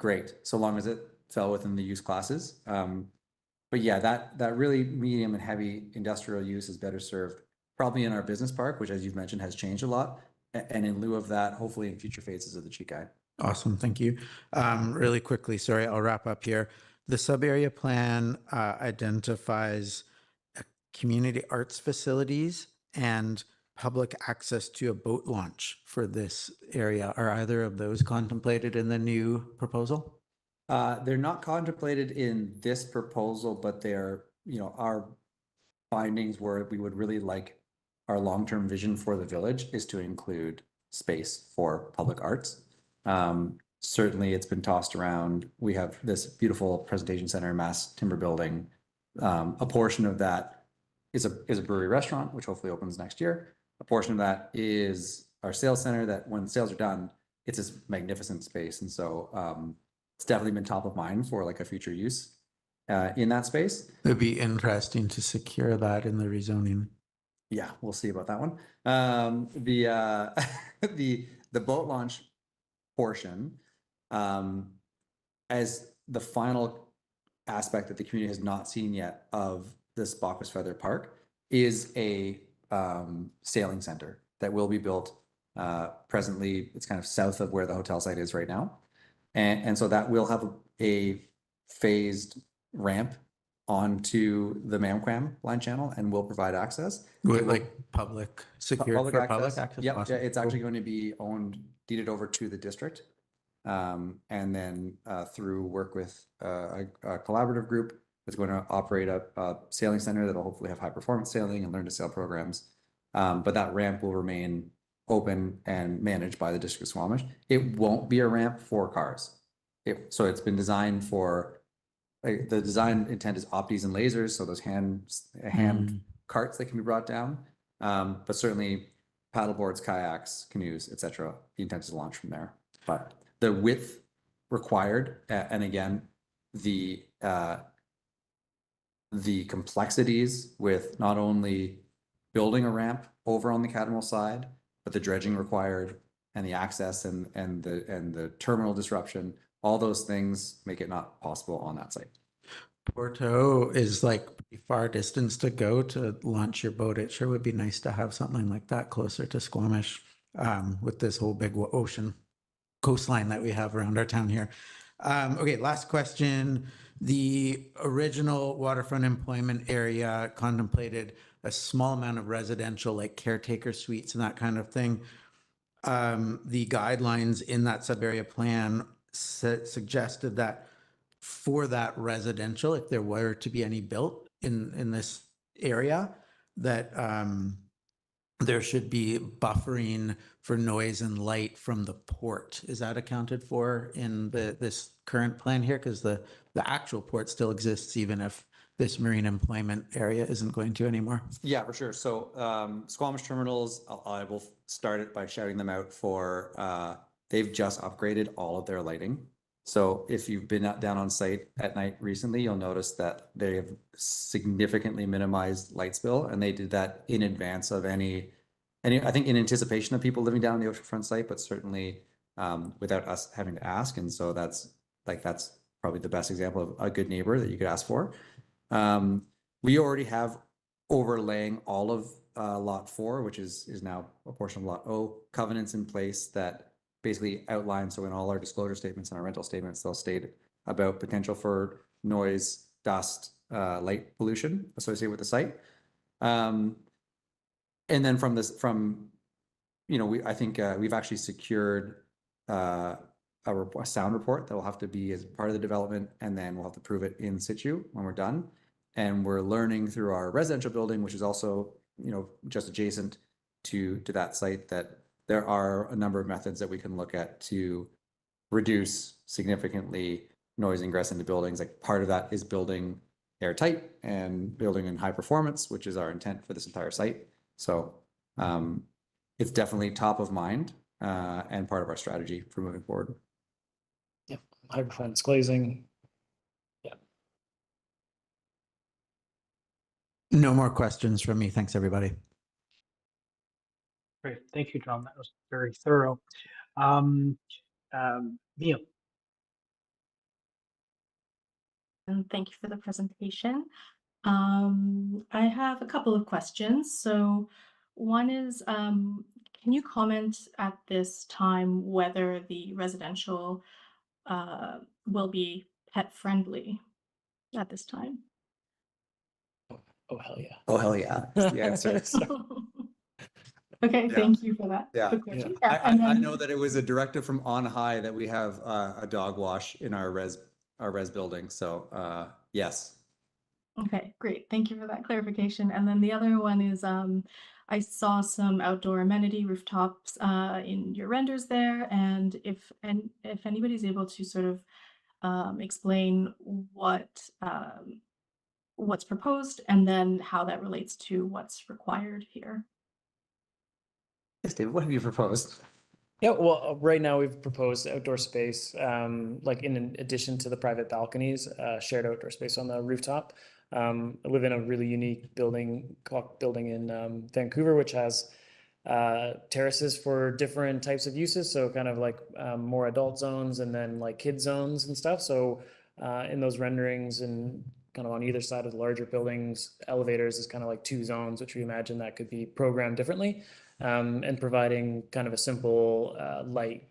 great, so long as it fell within the use classes. But yeah, that really medium and heavy industrial use is better served probably in our business park, which, as you've mentioned, has changed a lot. And in lieu of that, hopefully in future phases of the Chikai. Awesome, thank you. Really quickly, sorry, I'll wrap up here. The sub-area plan identifies community arts facilities and public access to a boat launch for this area. Are either of those contemplated in the new proposal? They're not contemplated in this proposal, but they're, our findings were we would really like our long-term vision for the village is to include space for public arts. Certainly it's been tossed around. We have this beautiful presentation center, mass timber building. A portion of that is a brewery restaurant, which hopefully opens next year. A portion of that is our sales center that when sales are done, it's this magnificent space. And so it's definitely been top of mind for like a future use in that space. It'd be interesting to secure that in the rezoning. Yeah, we'll see about that one. The boat launch portion, as the final aspect that the community has not seen yet of this Bacchus Feather Park, is a sailing center that will be built. Presently, it's kind of south of where the hotel site is right now. And so that will have a phased ramp onto the Mamquam line channel and will provide access. With like public security for public access? Yeah, Awesome. it's actually going to be deeded over to the district. And then through work with a collaborative group that's going to operate a sailing center that'll hopefully have high performance sailing and learn to sail programs. But that ramp will remain open and managed by the district of Squamish. It won't be a ramp for cars. So it's been designed for, the design intent is opties and lasers, so those hand carts that can be brought down. But certainly paddleboards, kayaks, canoes, etc. The intent is to launch from there. But the width required, and again, the complexities with not only building a ramp over on the Cattermole side, but the dredging required and the access and the terminal disruption, all those things make it not possible on that site. Porto is like pretty far distance to go to launch your boat. It sure would be nice to have something like that closer to Squamish, with this whole big ocean coastline that we have around our town here. Okay, last question. The original waterfront employment area contemplated a small amount of residential, like caretaker suites and that kind of thing. The guidelines in that sub-area plan suggested that for that residential, if there were to be any built in this area, that there should be buffering for noise and light from the port. Is that accounted for in this current plan here? Because the actual port still exists even if this marine employment area isn't going to anymore. Yeah, for sure. So Squamish Terminals, I will start it by shouting them out for, they've just upgraded all of their lighting. So if you've been down on site at night recently, you'll notice that they have significantly minimized light spill, and they did that in advance of any, I think in anticipation of people living down on the oceanfront site, but certainly without us having to ask. And so that's probably the best example of a good neighbor that you could ask for. We already have overlaying all of Lot 4, which is now a portion of Lot O, covenants in place that basically outline. So in all our disclosure statements and our rental statements, they'll state about potential for noise, dust, light pollution associated with the site. And then I think we've actually secured a sound report that will have to be as part of the development, and then we'll have to prove it in situ when we're done. And we're learning through our residential building, which is also, just adjacent to that site, that there are a number of methods that we can look at to reduce significantly noise ingress into buildings. Like part of that is building airtight and building in high performance, which is our intent for this entire site. So it's definitely top of mind and part of our strategy for moving forward. Yep, high performance glazing. Yeah. No more questions from me. Thanks, everybody. Great. Thank you, John. That was very thorough. Neil. And thank you for the presentation. I have a couple of questions. So one is, can you comment at this time whether the residential will be pet friendly at this time? Oh, hell yeah. Oh, hell yeah. That's the answer. Okay, Yeah. thank you for that. Yeah. Good question. I And then, know that it was a directive from on high that we have a dog wash in our res building. So yes. okay, great. Thank you for that clarification. And then the other one is, I saw some outdoor amenity rooftops in your renders there, and if anybody's able to sort of explain what's proposed and then how that relates to what's required here. Yes, David, what have you proposed? Yeah, well, right now we've proposed outdoor space, like in addition to the private balconies, shared outdoor space on the rooftop. I live in a really unique building in Vancouver, which has terraces for different types of uses. So kind of like more adult zones and then like kid zones and stuff. So in those renderings and kind of on either side of the larger buildings, elevators is kind of like two zones, which we imagine that could be programmed differently. And providing kind of a simple light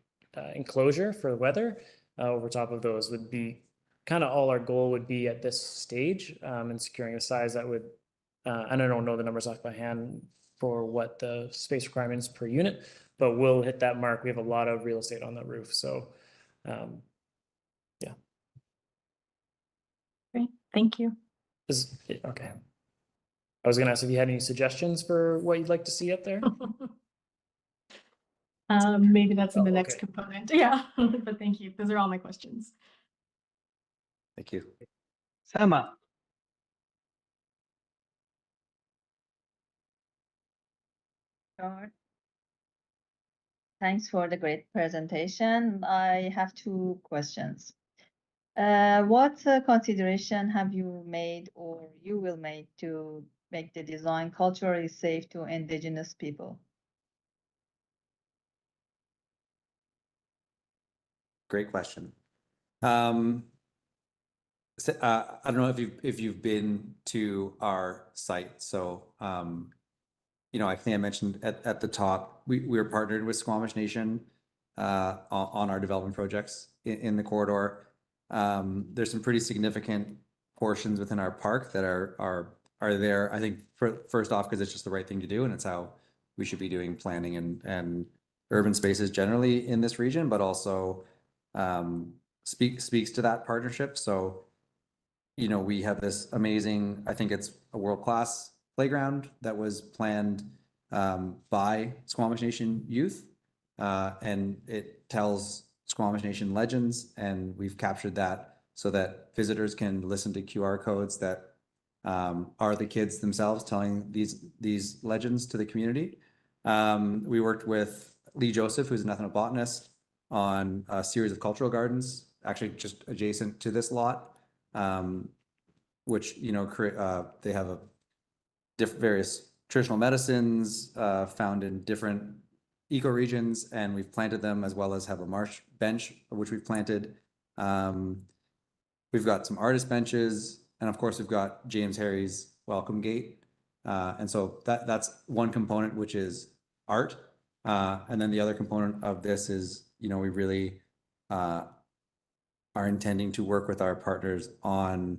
enclosure for the weather over top of those would be kind of all our goal would be at this stage, and securing a size that would, and I don't know the numbers off by hand for what the space requirements per unit, but we'll hit that mark. We have a lot of real estate on the roof. So yeah. Great, thank you. Okay. I was going to ask if you had any suggestions for what you'd like to see up there. Maybe that's in the Oh, next okay. component. Yeah, but thank you. Those are all my questions. Thank you. Sama. Sure. Thanks for the great presentation. I have two questions. What consideration have you made or you will make to make the design culturally safe to Indigenous people? Great question. I don't know if you've been to our site. So I think I mentioned at the top, we're partnered with Squamish Nation on our development projects in the corridor. There's some pretty significant portions within our park that are there, I think, first off, because it's just the right thing to do, and it's how we should be doing planning and urban spaces generally in this region, but also speaks to that partnership. So, we have this amazing, I think it's a world-class playground that was planned by Squamish Nation youth, and it tells Squamish Nation legends, and we've captured that so that visitors can listen to QR codes that are the kids themselves telling these legends to the community. We worked with Lee Joseph, who's an ethnobotanist, on a series of cultural gardens, actually just adjacent to this lot, which they have various traditional medicines found in different ecoregions, and we've planted them, as well as have a marsh bench, which we've planted. We've got some artist benches, and of course we've got James Harry's welcome gate. And so that's one component, which is art. And then the other component of this is, we really are intending to work with our partners on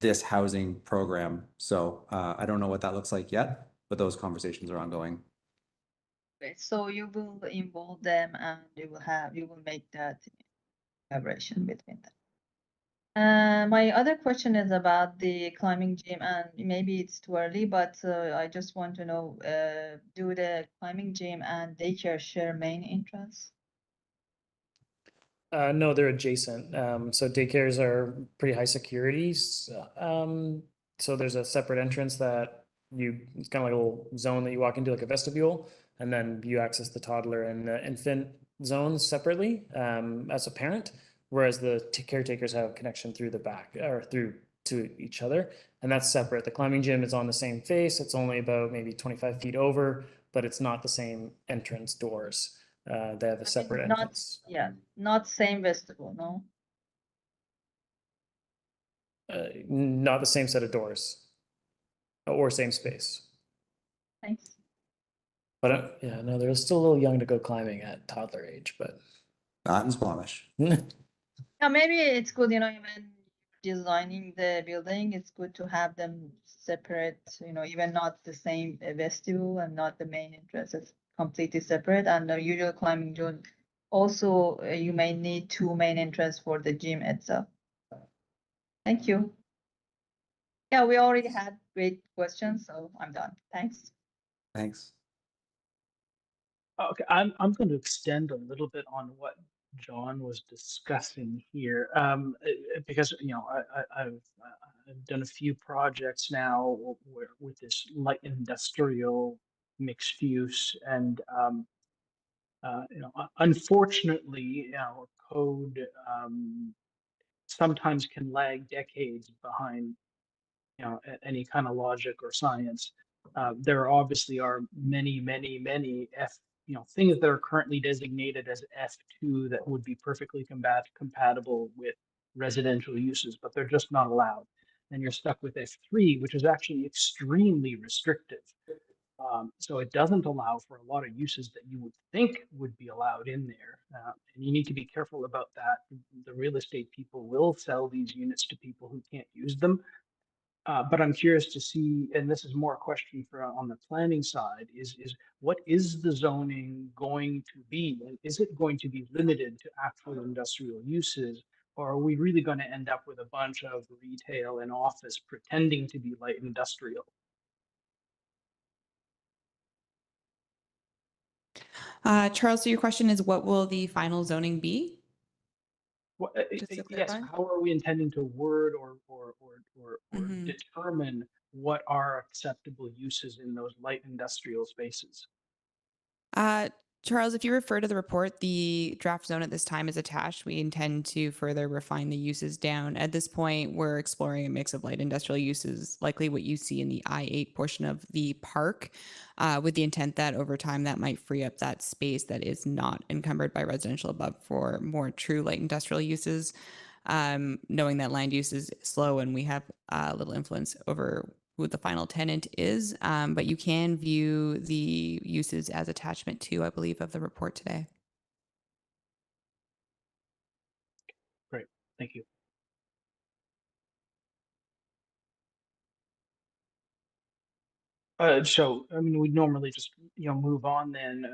this housing program. So I don't know what that looks like yet, but those conversations are ongoing. Great. So you will involve them and you will make that collaboration between them. My other question is about the climbing gym, and maybe it's too early, but I just want to know, do the climbing gym and daycare share main entrance? No, they're adjacent. So daycares are pretty high securities. So there's a separate entrance that it's kind of like a little zone that you walk into, like a vestibule, and then you access the toddler and the infant zones separately as a parent, whereas the caretakers have a connection through the back or through to each other, and that's separate. The climbing gym is on the same face. It's only about maybe 25 feet over, but it's not the same entrance doors. They have a separate entrance. Yeah, not same vestibule, no? Not the same set of doors or same space. Thanks. But yeah, no, they're still a little young to go climbing at toddler age, but Not in Squamish. Yeah, maybe it's good, even designing the building, it's good to have them separate, even not the same vestibule and not the main entrance. It's completely separate. And the usual climbing gym, also you may need 2 main entrance for the gym itself. Thank you. Yeah, we already had great questions, so I'm done. Thanks. Thanks. Okay, I'm going to extend a little bit on what John was discussing here, because I've done a few projects now with this light industrial mixed use, and unfortunately, code sometimes can lag decades behind any kind of logic or science. There obviously are many things that are currently designated as F2 that would be perfectly compatible with residential uses, but they're just not allowed. And you're stuck with F3, which is actually extremely restrictive. So it doesn't allow for a lot of uses that you would think would be allowed in there. And you need to be careful about that. The real estate people will sell these units to people who can't use them. But I'm curious to see, and this is more a question for on the planning side, is what is the zoning going to be? And is it going to be limited to actual industrial uses? Or are we really going to end up with a bunch of retail and office pretending to be light industrial? Charles, so your question is what will the final zoning be? Well, Just to yes, clarify. how are we intending to word or Mhm. determine what are acceptable uses in those light industrial spaces? Charles, if you refer to the report, the draft zone at this time is attached. We intend to further refine the uses down. At this point, we're exploring a mix of light industrial uses, likely what you see in the I-8 portion of the park, with the intent that over time that might free up that space that is not encumbered by residential above for more true light industrial uses. Knowing that land use is slow and we have little influence over who the final tenant is, but you can view the uses as attachment 2, I believe, of the report today. Great, thank you. So, I mean, we normally just, move on then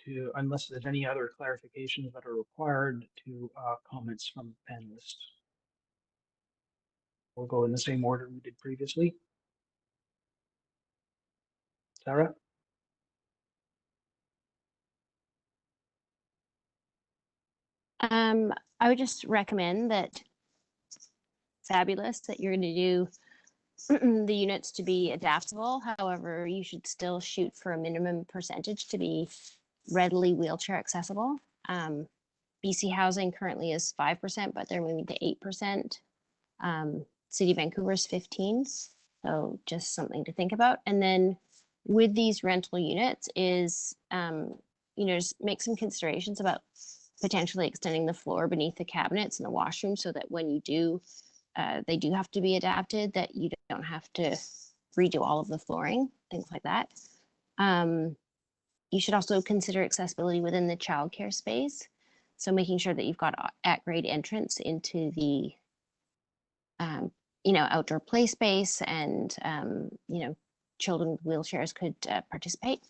to, unless there's any other clarifications that are required to comments from panelists. We'll go in the same order we did previously. Sarah? I would just recommend that fabulous that you're going to do the units to be adaptable. However, you should still shoot for a minimum percentage to be readily wheelchair accessible. BC Housing currently is 5%, but they're moving to 8%. City of Vancouver is 15%. So just something to think about. And then with these rental units is, just make some considerations about potentially extending the floor beneath the cabinets in the washroom so that when you do, they do have to be adapted, that you don't have to redo all of the flooring, things like that. You should also consider accessibility within the childcare space. So making sure that you've got at-grade entrance into the outdoor play space, and children with wheelchairs could participate.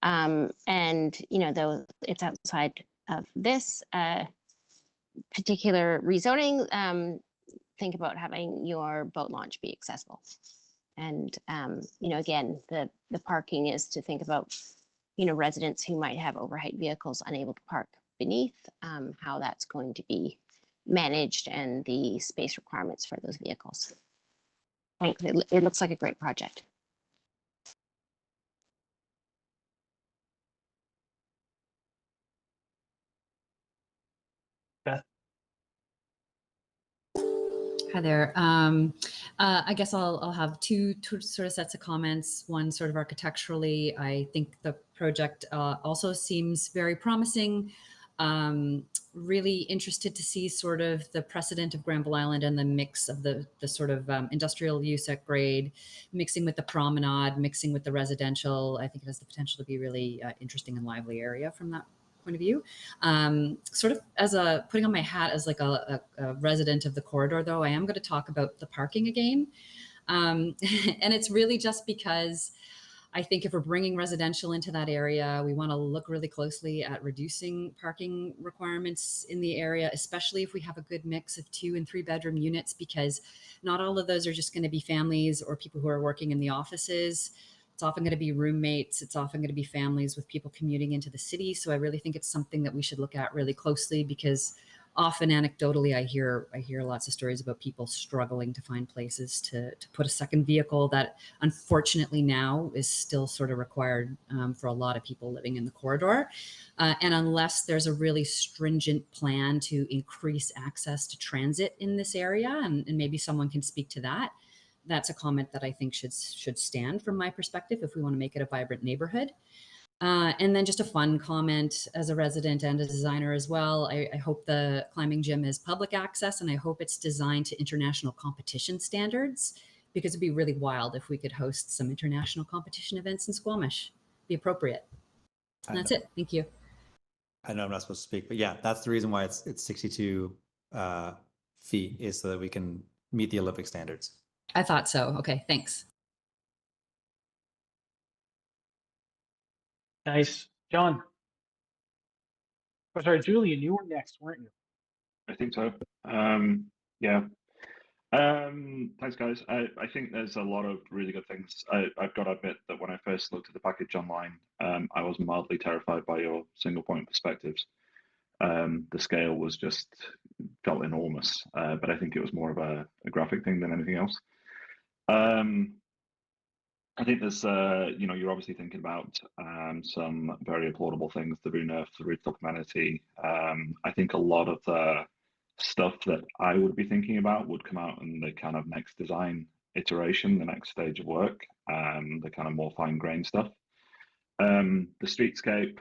And though it's outside of this particular rezoning, think about having your boat launch be accessible. And again, the parking is to think about residents who might have overheight vehicles unable to park beneath, how that's going to be managed, and the space requirements for those vehicles. Thanks. It looks like a great project. Beth? Hi there. I guess I'll have two sort of sets of comments. One sort of architecturally, I think the project also seems very promising. Really interested to see sort of the precedent of Granville Island and the mix of the sort of industrial use at grade, mixing with the promenade, mixing with the residential. I think it has the potential to be really interesting and lively area from that point of view. Sort of as a putting on my hat as like a resident of the corridor, though, I am going to talk about the parking again. And it's really just because I think if we're bringing residential into that area, we want to look really closely at reducing parking requirements in the area, especially if we have a good mix of 2 and 3 bedroom units, because not all of those are just going to be families or people who are working in the offices. It's often going to be roommates. It's often going to be families with people commuting into the city. So I really think it's something that we should look at really closely, because often anecdotally, I hear lots of stories about people struggling to find places to put a second vehicle that unfortunately now is still sort of required for a lot of people living in the corridor. And unless there's a really stringent plan to increase access to transit in this area, and maybe someone can speak to that, that's a comment that I think should stand from my perspective if we want to make it a vibrant neighborhood. And then just a fun comment as a resident and a designer as well. I hope the climbing gym is public access, and I hope it's designed to international competition standards, because it'd be really wild if we could host some international competition events in Squamish. Be appropriate. And that's it. Thank you. I know I'm not supposed to speak, but yeah, that's the reason why it's 62 feet, is so that we can meet the Olympic standards. I thought so. Okay, thanks. Nice. John? Oh, sorry, Julian, you were next, weren't you? I think so. Yeah. Thanks, guys. I think there's a lot of really good things. I've got to admit that when I first looked at the package online, I was mildly terrified by your single point perspectives. The scale was just felt enormous, but I think it was more of a graphic thing than anything else. I think there's, you're obviously thinking about some very applaudable things, the roof, the rooftop amenity. I think a lot of the stuff that I would be thinking about would come out in the kind of next design iteration, the next stage of work, the kind of more fine-grained stuff. The streetscape,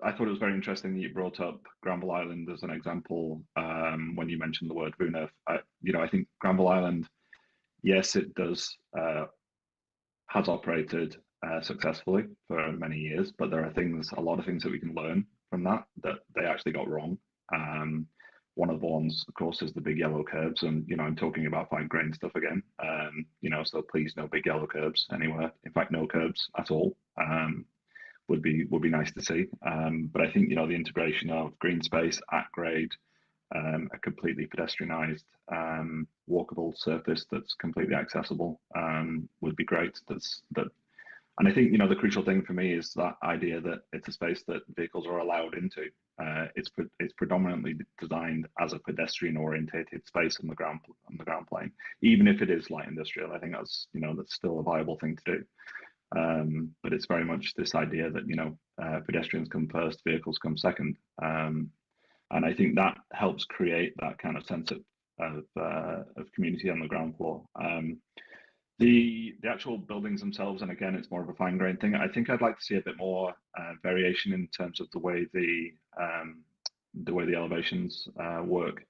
I thought it was very interesting that you brought up Granville Island as an example when you mentioned the word Vunef. I think Granville Island, yes, it does has operated successfully for many years, but there are a lot of things that we can learn from that they actually got wrong. One of the ones, of course, is the big yellow curbs, and I'm talking about fine grain stuff again. So please, no big yellow curbs anywhere. In fact, no curbs at all. Would be nice to see. But I think the integration of green space at grade, a completely pedestrianized walkable surface that's completely accessible would be great. And I think the crucial thing for me is that idea that it's a space that vehicles are allowed into. It's predominantly designed as a pedestrian orientated space on the ground plane, even if it is light industrial. I think that's still a viable thing to do. But it's very much this idea that pedestrians come first, vehicles come second. And I think that helps create that kind of sense of community on the ground floor. The actual buildings themselves, and again, it's more of a fine-grained thing. I think I'd like to see a bit more variation in terms of the way the elevations work.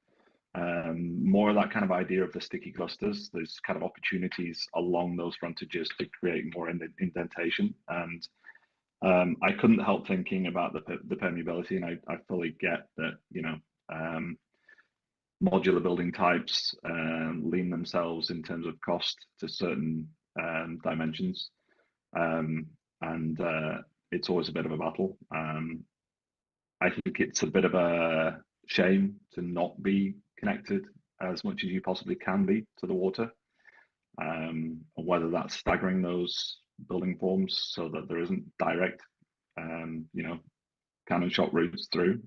More of that kind of idea of the sticky clusters. There's kind of opportunities along those frontages to create more indentation. And I couldn't help thinking about the permeability, and I fully get that modular building types lean themselves in terms of cost to certain dimensions, and it's always a bit of a battle. I think it's a bit of a shame to not be connected as much as you possibly can be to the water, whether that's staggering those building forms so that there isn't direct, cannon shot routes through.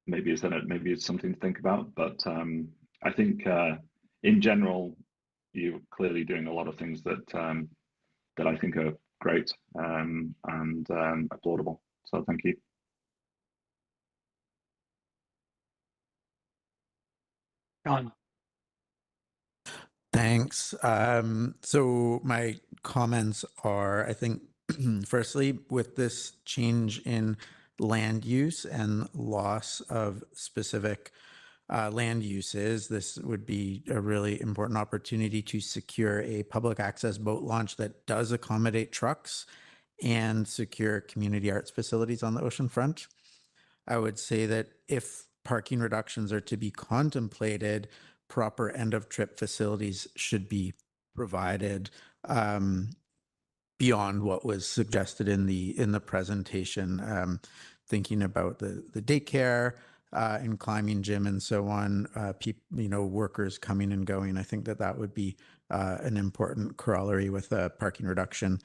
Maybe it's something to think about, but I think in general, you're clearly doing a lot of things that that I think are great and applaudable. So thank you. John. Thanks. So my comments are, I think, firstly, with this change in land use and loss of specific land uses, this would be a really important opportunity to secure a public access boat launch that does accommodate trucks and secure community arts facilities on the oceanfront. I would say that if parking reductions are to be contemplated, proper end of trip facilities should be provided beyond what was suggested in the presentation. Thinking about the daycare and climbing gym and so on, workers coming and going. I think that would be an important corollary with a parking reduction.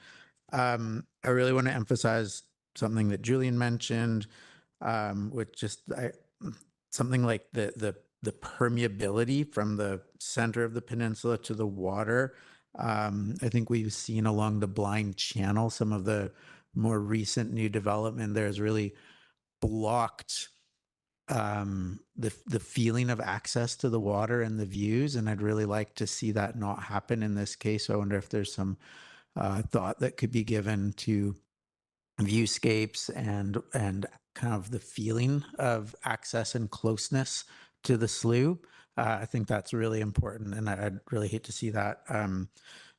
I really want to emphasize something that Julian mentioned, with just something like the permeability from the center of the peninsula to the water. I think we've seen along the Blind Channel, some of the more recent new development there has really blocked the feeling of access to the water and the views, and I'd really like to see that not happen in this case. So I wonder if there's some thought that could be given to viewscapes and kind of the feeling of access and closeness to the slough. I think that's really important, and I'd really hate to see that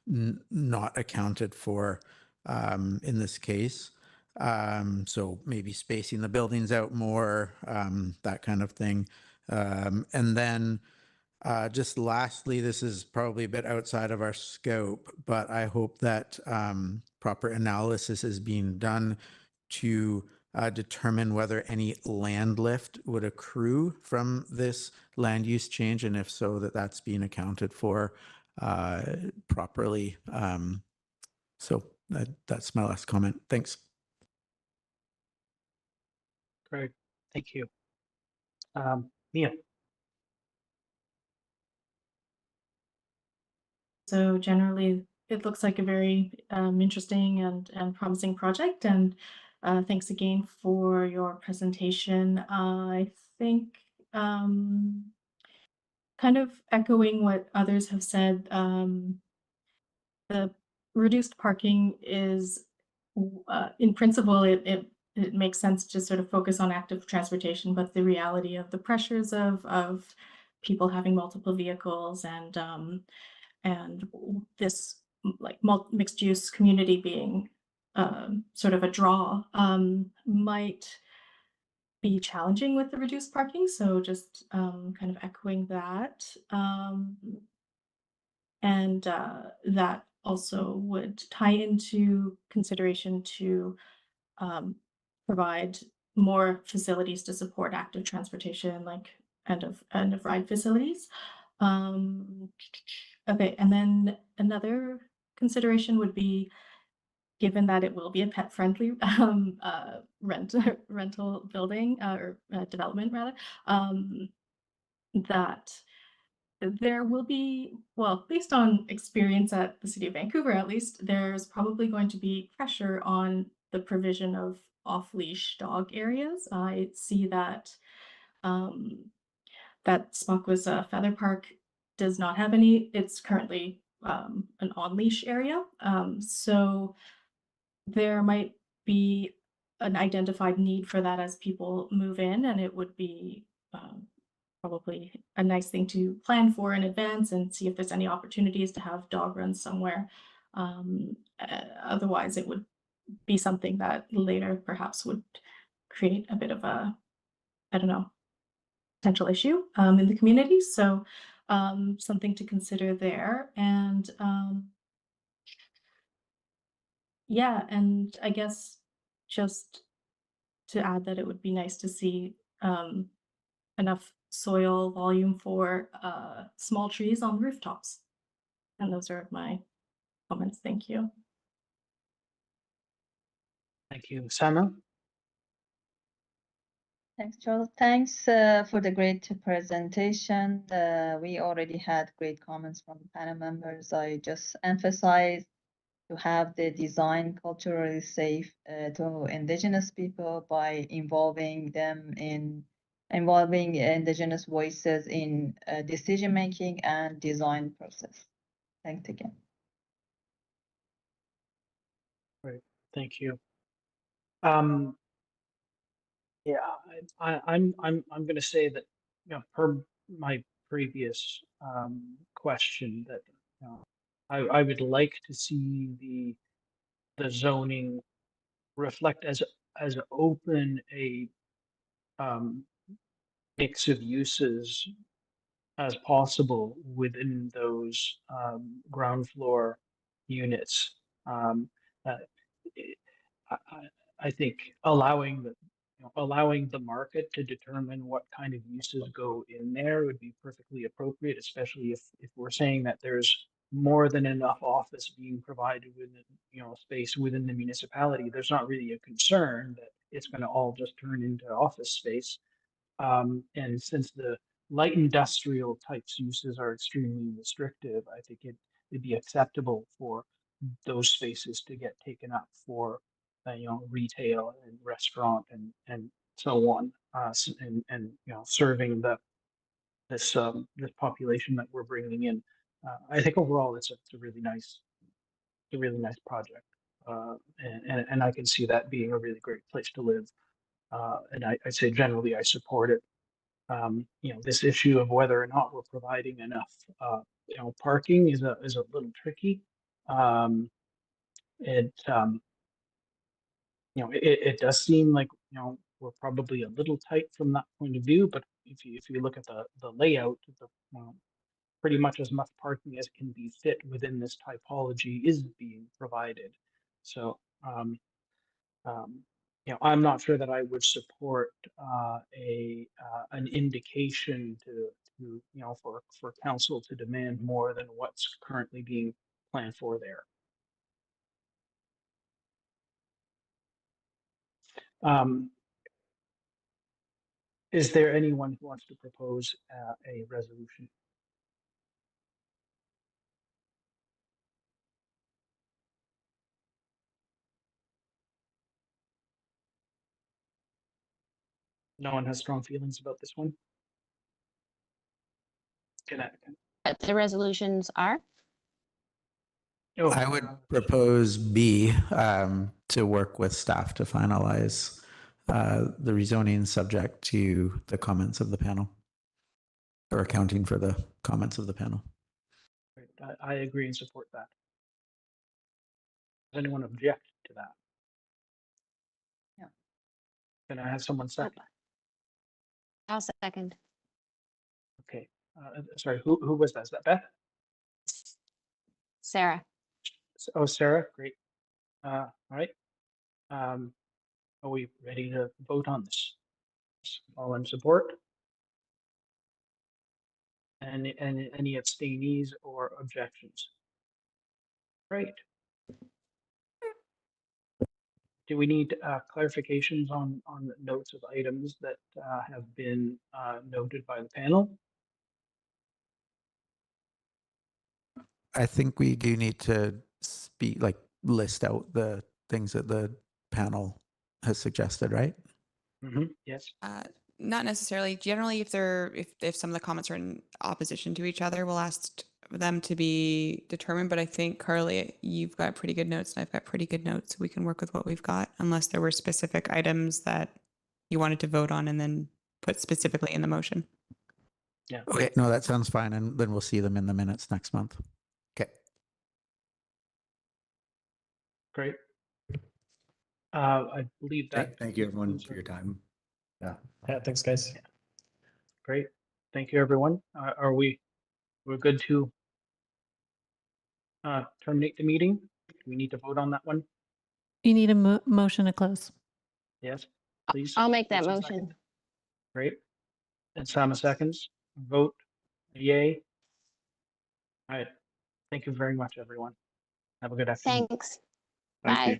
not accounted for in this case. So maybe spacing the buildings out more, that kind of thing. And then just lastly, this is probably a bit outside of our scope, but I hope that proper analysis is being done to determine whether any land lift would accrue from this land use change, and if so, that's being accounted for properly. So that's my last comment. Thanks. Great, thank you. Mia. So generally, it looks like a very interesting and promising project. And thanks again for your presentation. I think kind of echoing what others have said, the reduced parking is, in principle, it makes sense to sort of focus on active transportation, but the reality of the pressures of people having multiple vehicles and this like mixed use community being sort of a draw might be challenging with the reduced parking. So just kind of echoing that. And that also would tie into consideration to provide more facilities to support active transportation, like end of ride facilities. Okay, and then another consideration would be, given that it will be a pet-friendly rental building or development rather, that there will be, well, based on experience at the City of Vancouver, at least, there's probably going to be pressure on the provision of off-leash dog areas. I see that that Smuckwas Feather Park does not have any. It's currently an on-leash area. So there might be an identified need for that as people move in, and it would be probably a nice thing to plan for in advance and see if there's any opportunities to have dog runs somewhere. Otherwise, it would be something that later perhaps would create a bit of a, I don't know, potential issue in the community. So something to consider there. And yeah, and I guess just to add that it would be nice to see enough soil volume for small trees on the rooftops. And those are my comments. Thank you. Thank you. Sana? Thanks, Charles. Thanks for the great presentation. We already had great comments from panel members. I just emphasize to have the design culturally safe to indigenous people by involving indigenous voices in decision making and design process. Thanks again. Great. Thank you. Yeah, I'm going to say that, per my previous question, that I would like to see the zoning reflect as open a mix of uses as possible within those ground floor units. Uh, I think allowing the market to determine what kind of uses go in there would be perfectly appropriate, especially if we're saying that there's more than enough office being provided within, space within the municipality. There's not really a concern that it's going to all just turn into office space. And since the light industrial types uses are extremely restrictive, I think it'd be acceptable for those spaces to get taken up for retail and restaurant and so on, and serving this population that we're bringing in. I think overall it's a really nice project, and I can see that being a really great place to live. And I'd say generally I support it. This issue of whether or not we're providing enough parking is a little tricky. It it does seem like we're probably a little tight from that point of view, but if you look at the layout, pretty much as much parking as can be fit within this typology is being provided. So I'm not sure that I would support an indication to for council to demand more than what's currently being planned for there. Is there anyone who wants to propose a resolution? No one has strong feelings about this one? What the resolutions are? Oh, I would propose B, to work with staff to finalize the rezoning subject to the comments of the panel, or accounting for the comments of the panel. I agree and support that. Does anyone object to that? Yeah. Can I have someone second? I'll second. Okay. Sorry, who was that? Is that Beth? Sarah. Oh, Sarah, great. All right. Are we ready to vote on this? All in support? And any abstainees or objections? Great. Do we need clarifications on notes of items that have been noted by the panel? I think we do need to list out the things that the panel has suggested, right? Yes. Not necessarily. Generally, if some of the comments are in opposition to each other, we'll ask them to be determined. But I think, Carly, you've got pretty good notes and I've got pretty good notes. So we can work with what we've got, unless there were specific items that you wanted to vote on and then put specifically in the motion. Yeah. Okay, no, that sounds fine. And then we'll see them in the minutes next month. Okay. Great. I believe that. Thank you everyone for your time. Yeah. Yeah, thanks guys. Great. Thank you, everyone. We're good to terminate the meeting? Do we need to vote on that one? You need a motion to close. Yes, please. I'll make that Person motion. second. Great. And Sama seconds. Vote yay. All right. Thank you very much, everyone. Have a good afternoon. Thanks. Thank Bye. you.